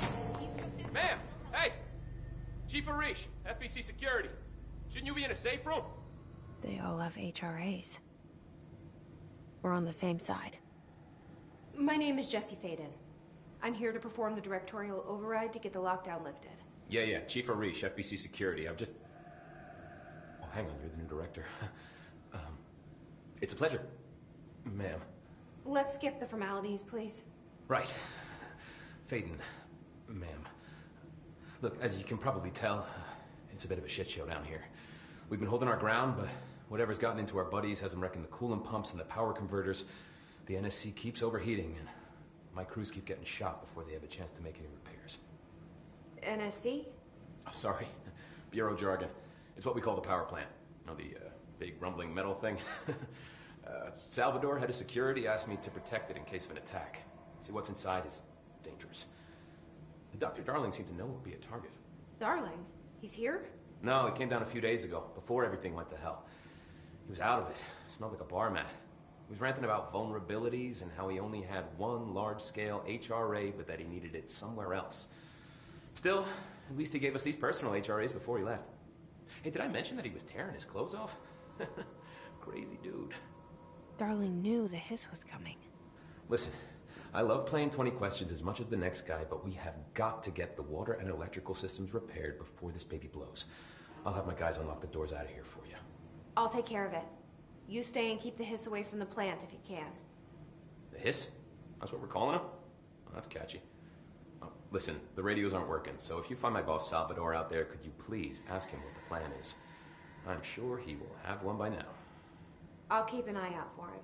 He's just in... Ma'am! Hey! Chief Arish, FBC Security. Shouldn't you be in a safe room? They all have HRAs. We're on the same side. My name is Jesse Faden. I'm here to perform the directorial override to get the lockdown lifted. Yeah, Chief Arish, FBC Security. I'm just... Oh, hang on, you're the new director. It's a pleasure, ma'am. Let's skip the formalities, please. Right. Faden, ma'am. Look, as you can probably tell, it's a bit of a shit show down here. We've been holding our ground, but whatever's gotten into our buddies has them wrecking the coolant pumps and the power converters. The NSC keeps overheating, and my crews keep getting shot before they have a chance to make any repairs. NSC? Oh, sorry. Bureau jargon. It's what we call the power plant. You know, the big rumbling metal thing? Salvador, head of security, asked me to protect it in case of an attack. See, what's inside is dangerous. Dr. Darling seemed to know it would be a target. Darling? He's here? No, he came down a few days ago, before everything went to hell. He was out of it. Smelled like a bar mat. He was ranting about vulnerabilities and how he only had one large-scale HRA, but that he needed it somewhere else. Still, at least he gave us these personal HRAs before he left. Hey, did I mention that he was tearing his clothes off? Crazy dude. Darling knew the hiss was coming. Listen, I love playing 20 questions as much as the next guy, but we have got to get the water and electrical systems repaired before this baby blows. I'll have my guys unlock the doors out of here for you. I'll take care of it. You stay and keep the hiss away from the plant if you can. The hiss? That's what we're calling him? Oh, that's catchy. Oh, listen, the radios aren't working, so if you find my boss Salvador out there, could you please ask him what the plan is? I'm sure he will have one by now. I'll keep an eye out for him.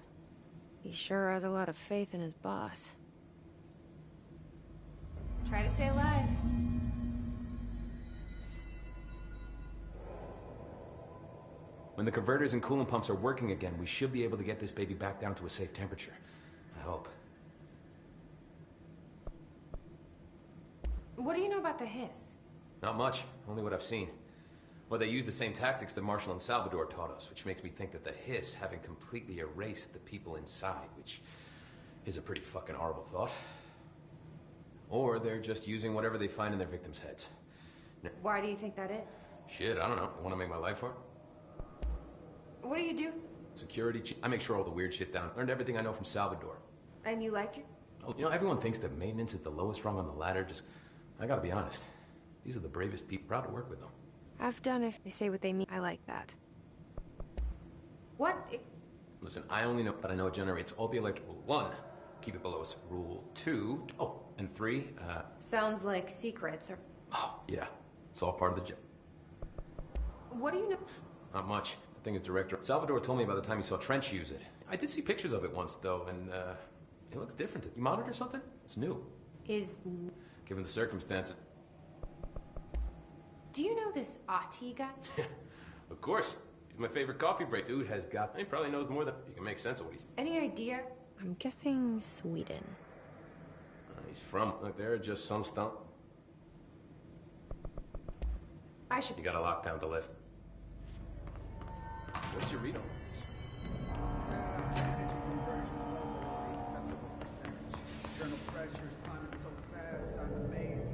He sure has a lot of faith in his boss. Try to stay alive. When the converters and coolant pumps are working again, we should be able to get this baby back down to a safe temperature. I hope. What do you know about the hiss? Not much, only what I've seen. Well, they use the same tactics that Marshall and Salvador taught us, which makes me think that the hiss haven't completely erased the people inside, which is a pretty fucking horrible thought. Or they're just using whatever they find in their victims' heads. Why do you think that is? Shit, I don't know. They want to make my life hard? What do you do? Security. I make sure all the weird shit down. Learned everything I know from Salvador. And you like it? You know, everyone thinks that maintenance is the lowest rung on the ladder. I gotta be honest. These are the bravest people. Proud to work with them. I've done if they say what they mean. I like that. What? Listen, I only know that I know it generates all the electrical. 1, keep it below us. Rule 2, oh, and 3, Sounds like secrets or... Oh, yeah. It's all part of the job. What do you know? Not much. The thing is, director Salvador told me about the time he saw Trench use it. I did see pictures of it once, though, and, it looks different. You monitor something? It's new. Given the circumstances. Do you know this Ati guy? Of course. He's my favorite coffee break. Dude has got... He probably knows more than... You can make sense of what he's... Any idea? I'm guessing Sweden. He's from... Look, there are just some stump. I should... You gotta lock down the lift. What's your read on this? Internal pressures climbing so fast, I'm amazed.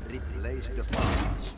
replace the parts.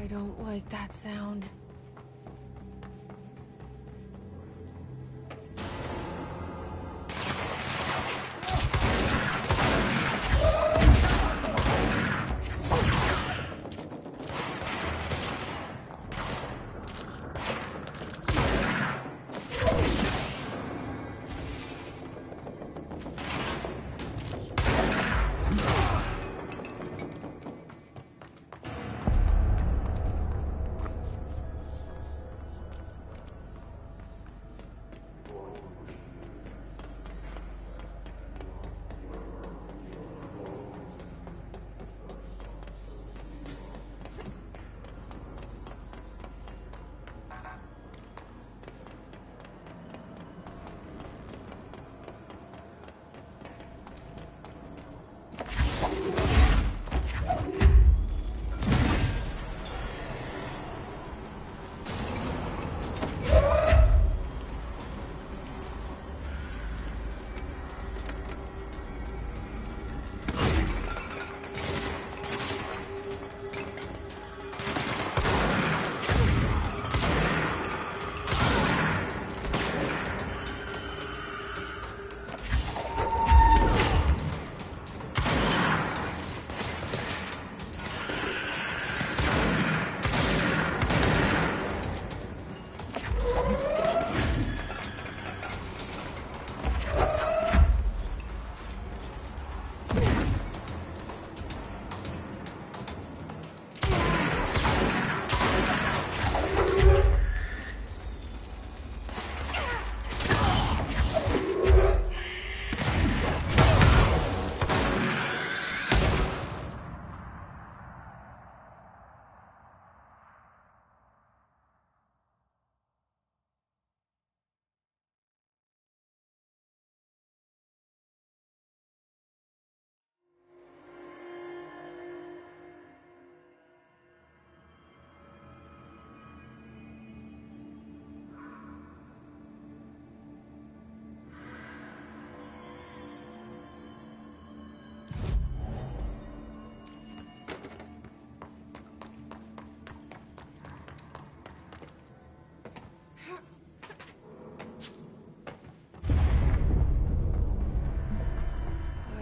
I don't like that sound.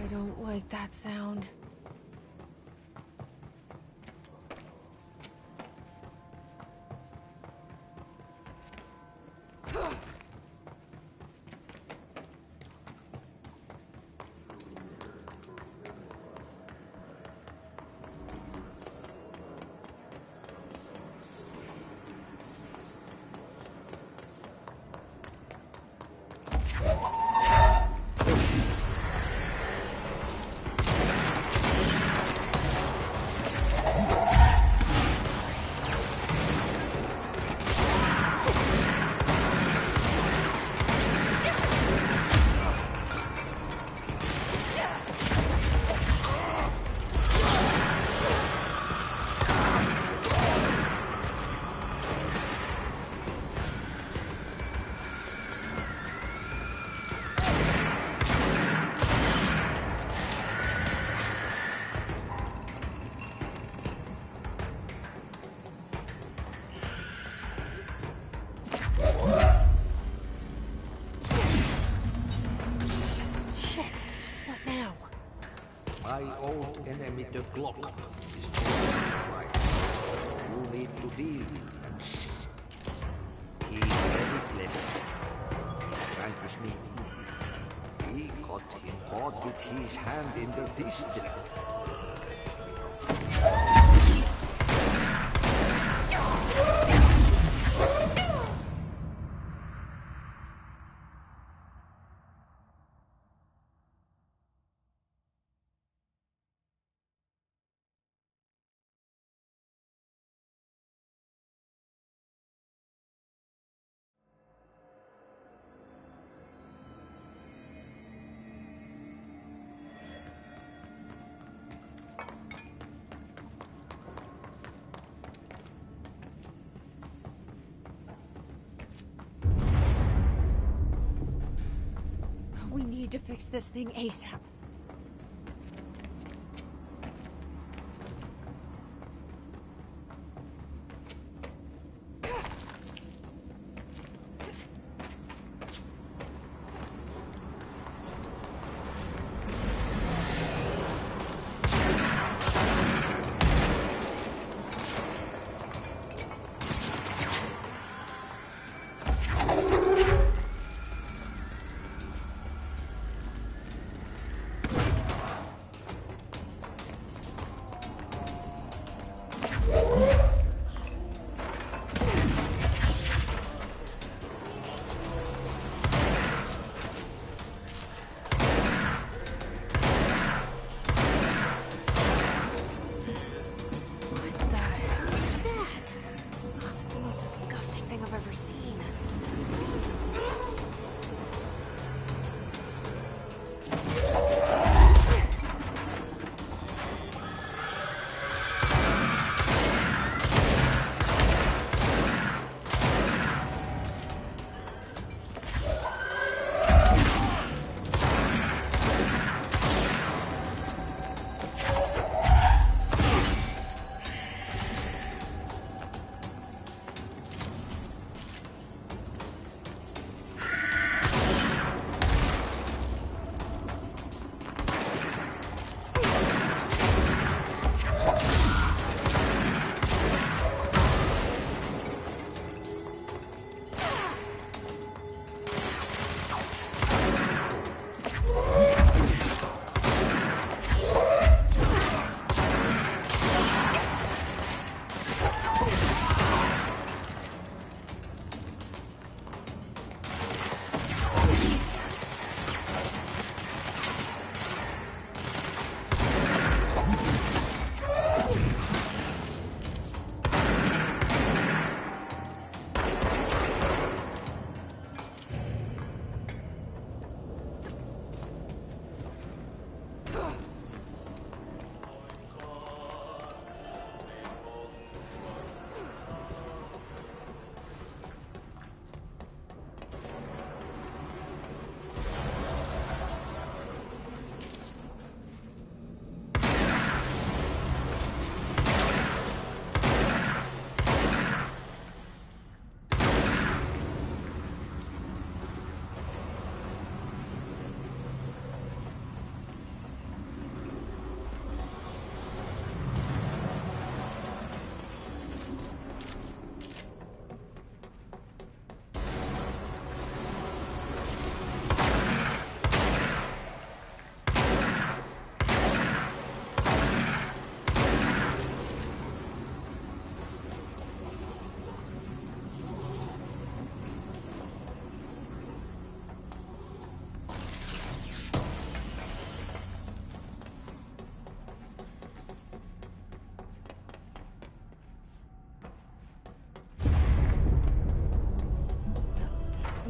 I don't like that sound. My old enemy, the clock, is right. You need to deal with and see. He's very clever. He's trying to sneak in. We got him caught with his hand in the fist. We need to fix this thing ASAP.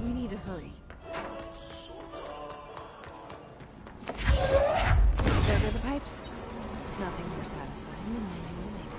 We need to hurry. There are the pipes. Nothing more satisfying than manual labor.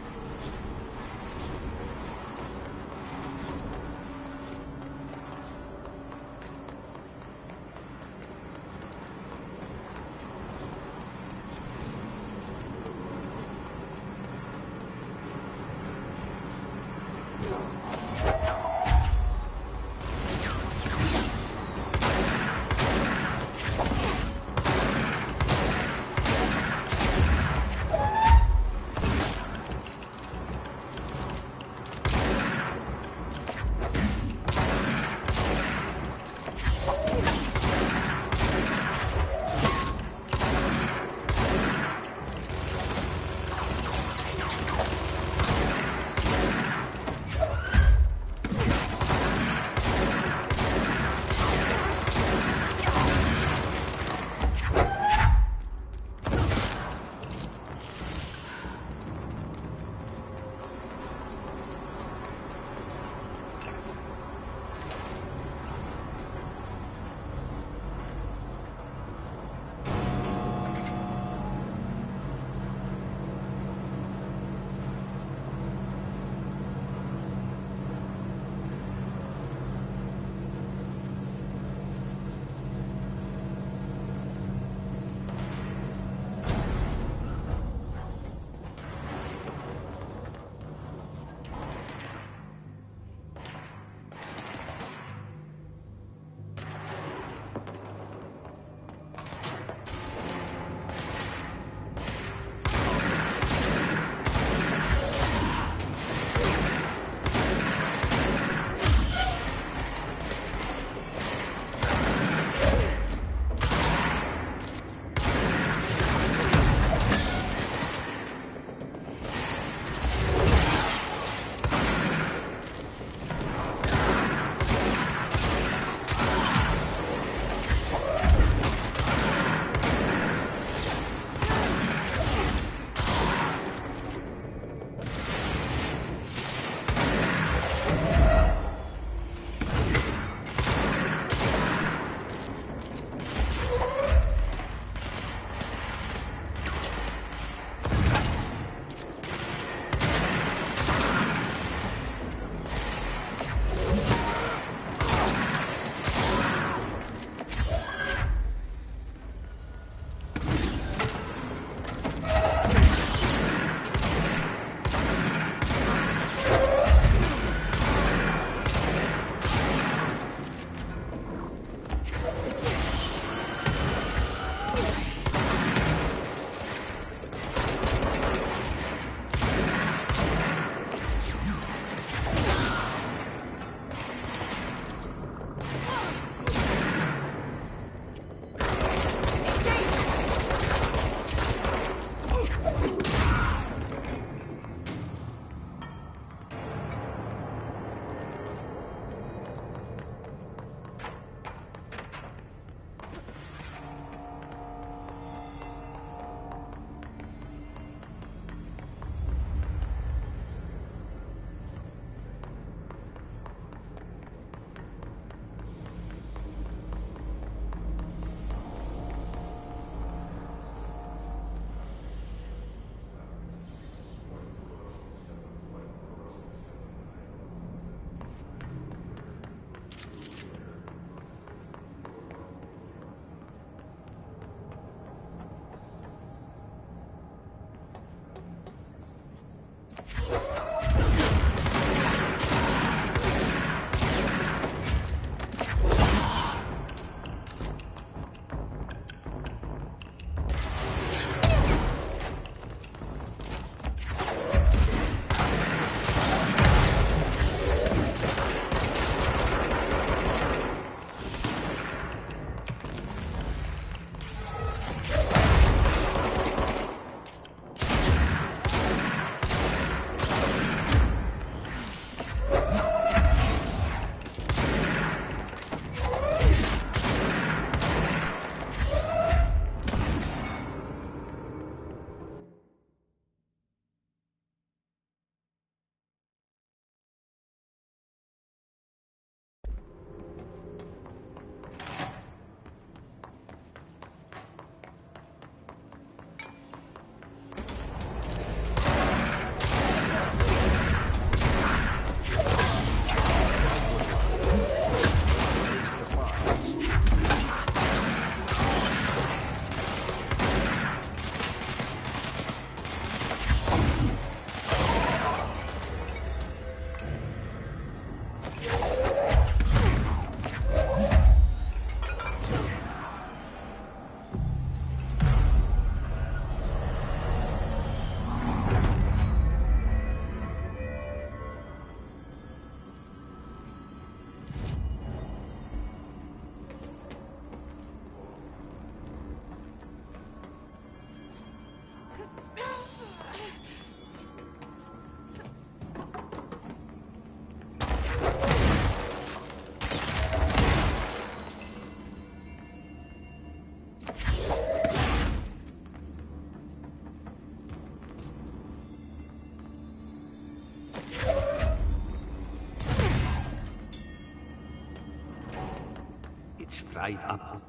tied up.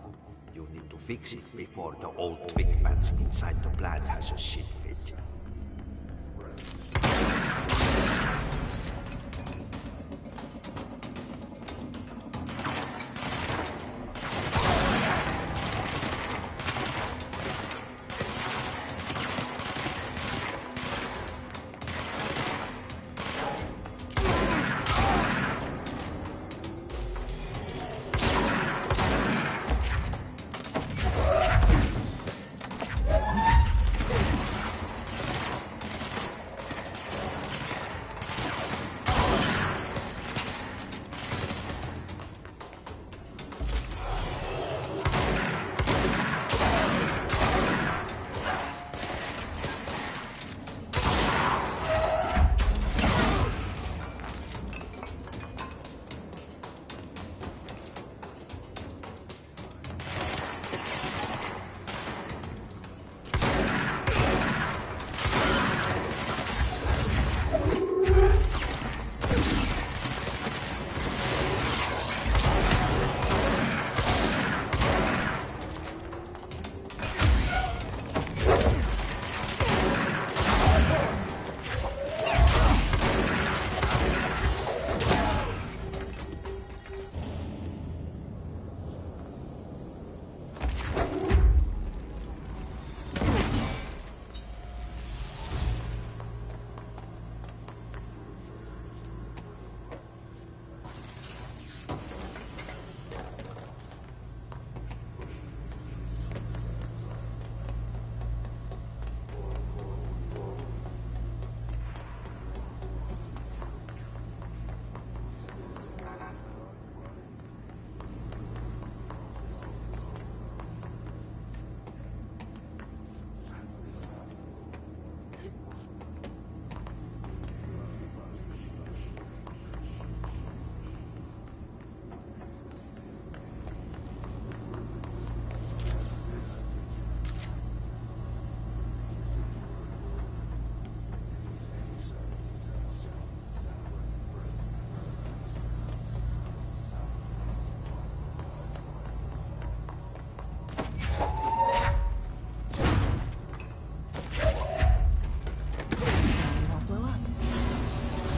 You need to fix it before the old twig bats inside the plant has a shit fit.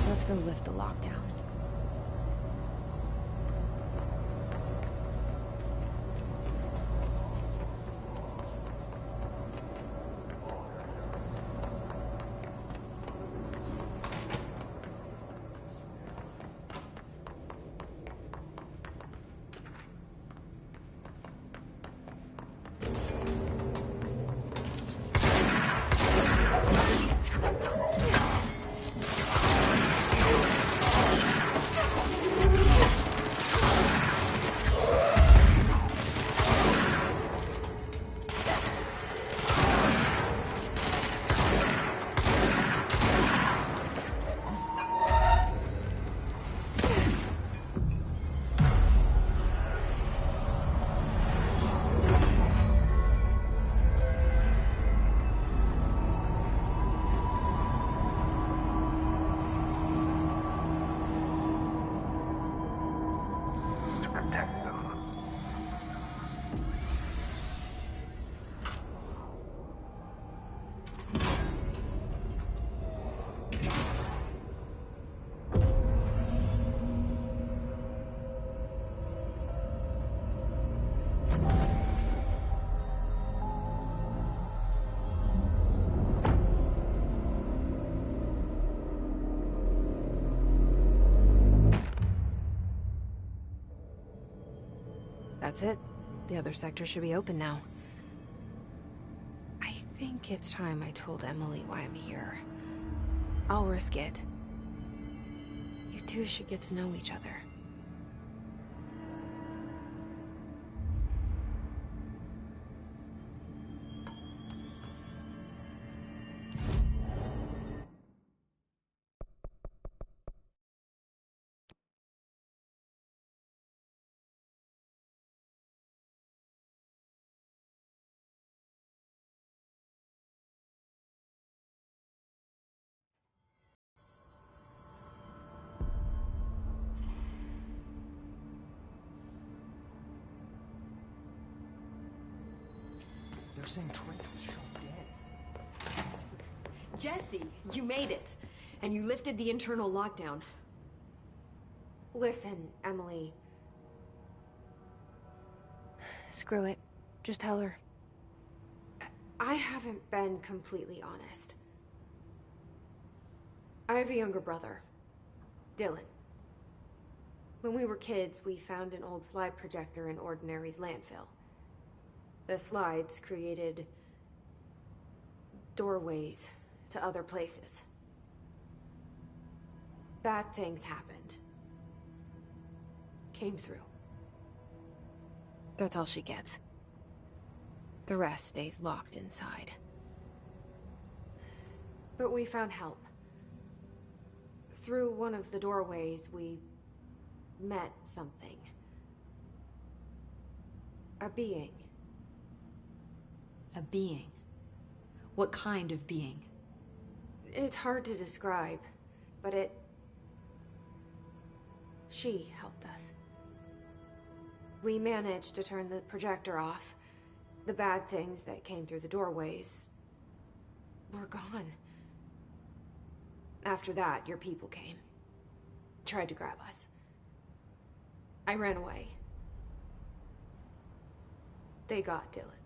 Let's go lift the lockdown. That's it. The other sector should be open now. I think it's time I told Emily why I'm here. I'll risk it. You two should get to know each other. saying Trent was shot dead. Jesse, you made it. And you lifted the internal lockdown. Listen, Emily. Screw it. Just tell her. I haven't been completely honest. I have a younger brother, Dylan. When we were kids, we found an old slide projector in Ordinary's landfill. The slides created doorways to other places. Bad things happened. Came through. That's all she gets. The rest stays locked inside. But we found help. Through one of the doorways, we met something. A being. A being? What kind of being? It's hard to describe, but she helped us. We managed to turn the projector off. The bad things that came through the doorways were gone. After that, your people came. Tried to grab us. I ran away. They got Dylan.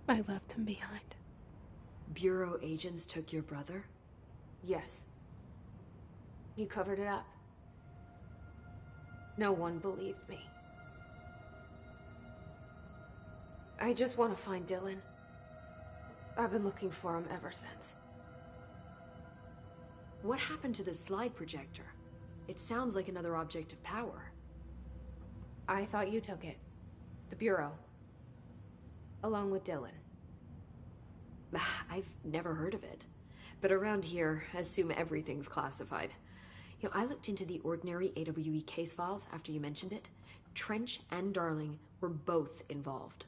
I left him behind. Bureau agents took your brother? Yes. You covered it up. No one believed me. I just want to find Dylan. I've been looking for him ever since. What happened to the slide projector? It sounds like another object of power. I thought you took it. The Bureau. Along with Dylan. I've never heard of it. But around here, assume everything's classified. You know, I looked into the Ordinary AWE case files after you mentioned it. Trench and Darling were both involved.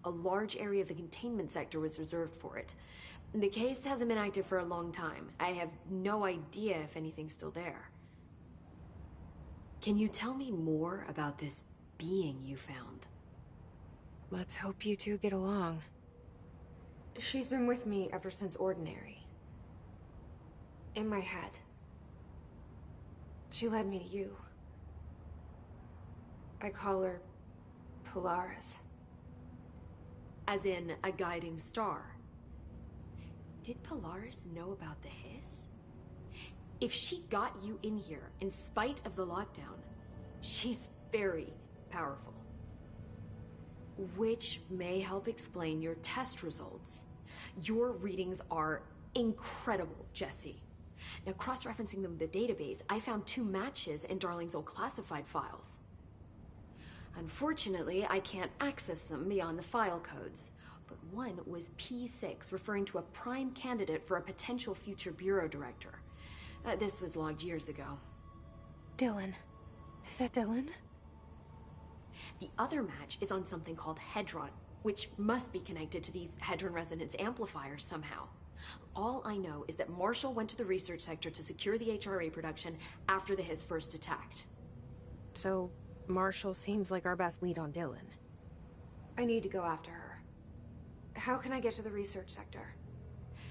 A large area of the containment sector was reserved for it. The case hasn't been active for a long time. I have no idea if anything's still there. Can you tell me more about this being you found? Let's hope you two get along. She's been with me ever since Ordinary. In my head. She led me to you. I call her Polaris. As in, a guiding star. Did Polaris know about the hiss? If she got you in here in spite of the lockdown, she's very powerful. Which may help explain your test results. Your readings are incredible, Jesse. Now, cross-referencing them with the database, I found 2 matches in Darling's old classified files. Unfortunately, I can't access them beyond the file codes. But one was P6, referring to a prime candidate for a potential future bureau director. This was logged years ago. Dylan. Is that Dylan? The other match is on something called Hedron, which must be connected to these Hedron resonance amplifiers somehow. All I know is that Marshall went to the research sector to secure the HRA production after the hiss first attacked. So, Marshall seems like our best lead on Dylan. I need to go after her. How can I get to the research sector?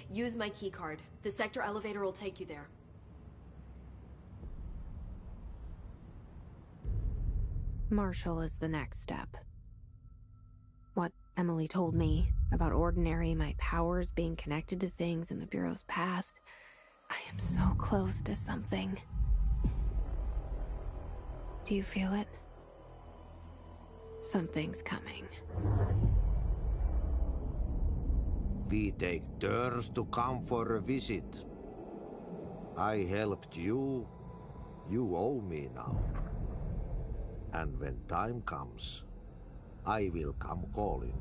Use my keycard. The sector elevator will take you there. Marshall is the next step. What Emily told me about Ordinary, my powers being connected to things in the Bureau's past, I am so close to something. Do you feel it? Something's coming. We take turns to come for a visit. I helped you. You owe me now. And when time comes, I will come calling.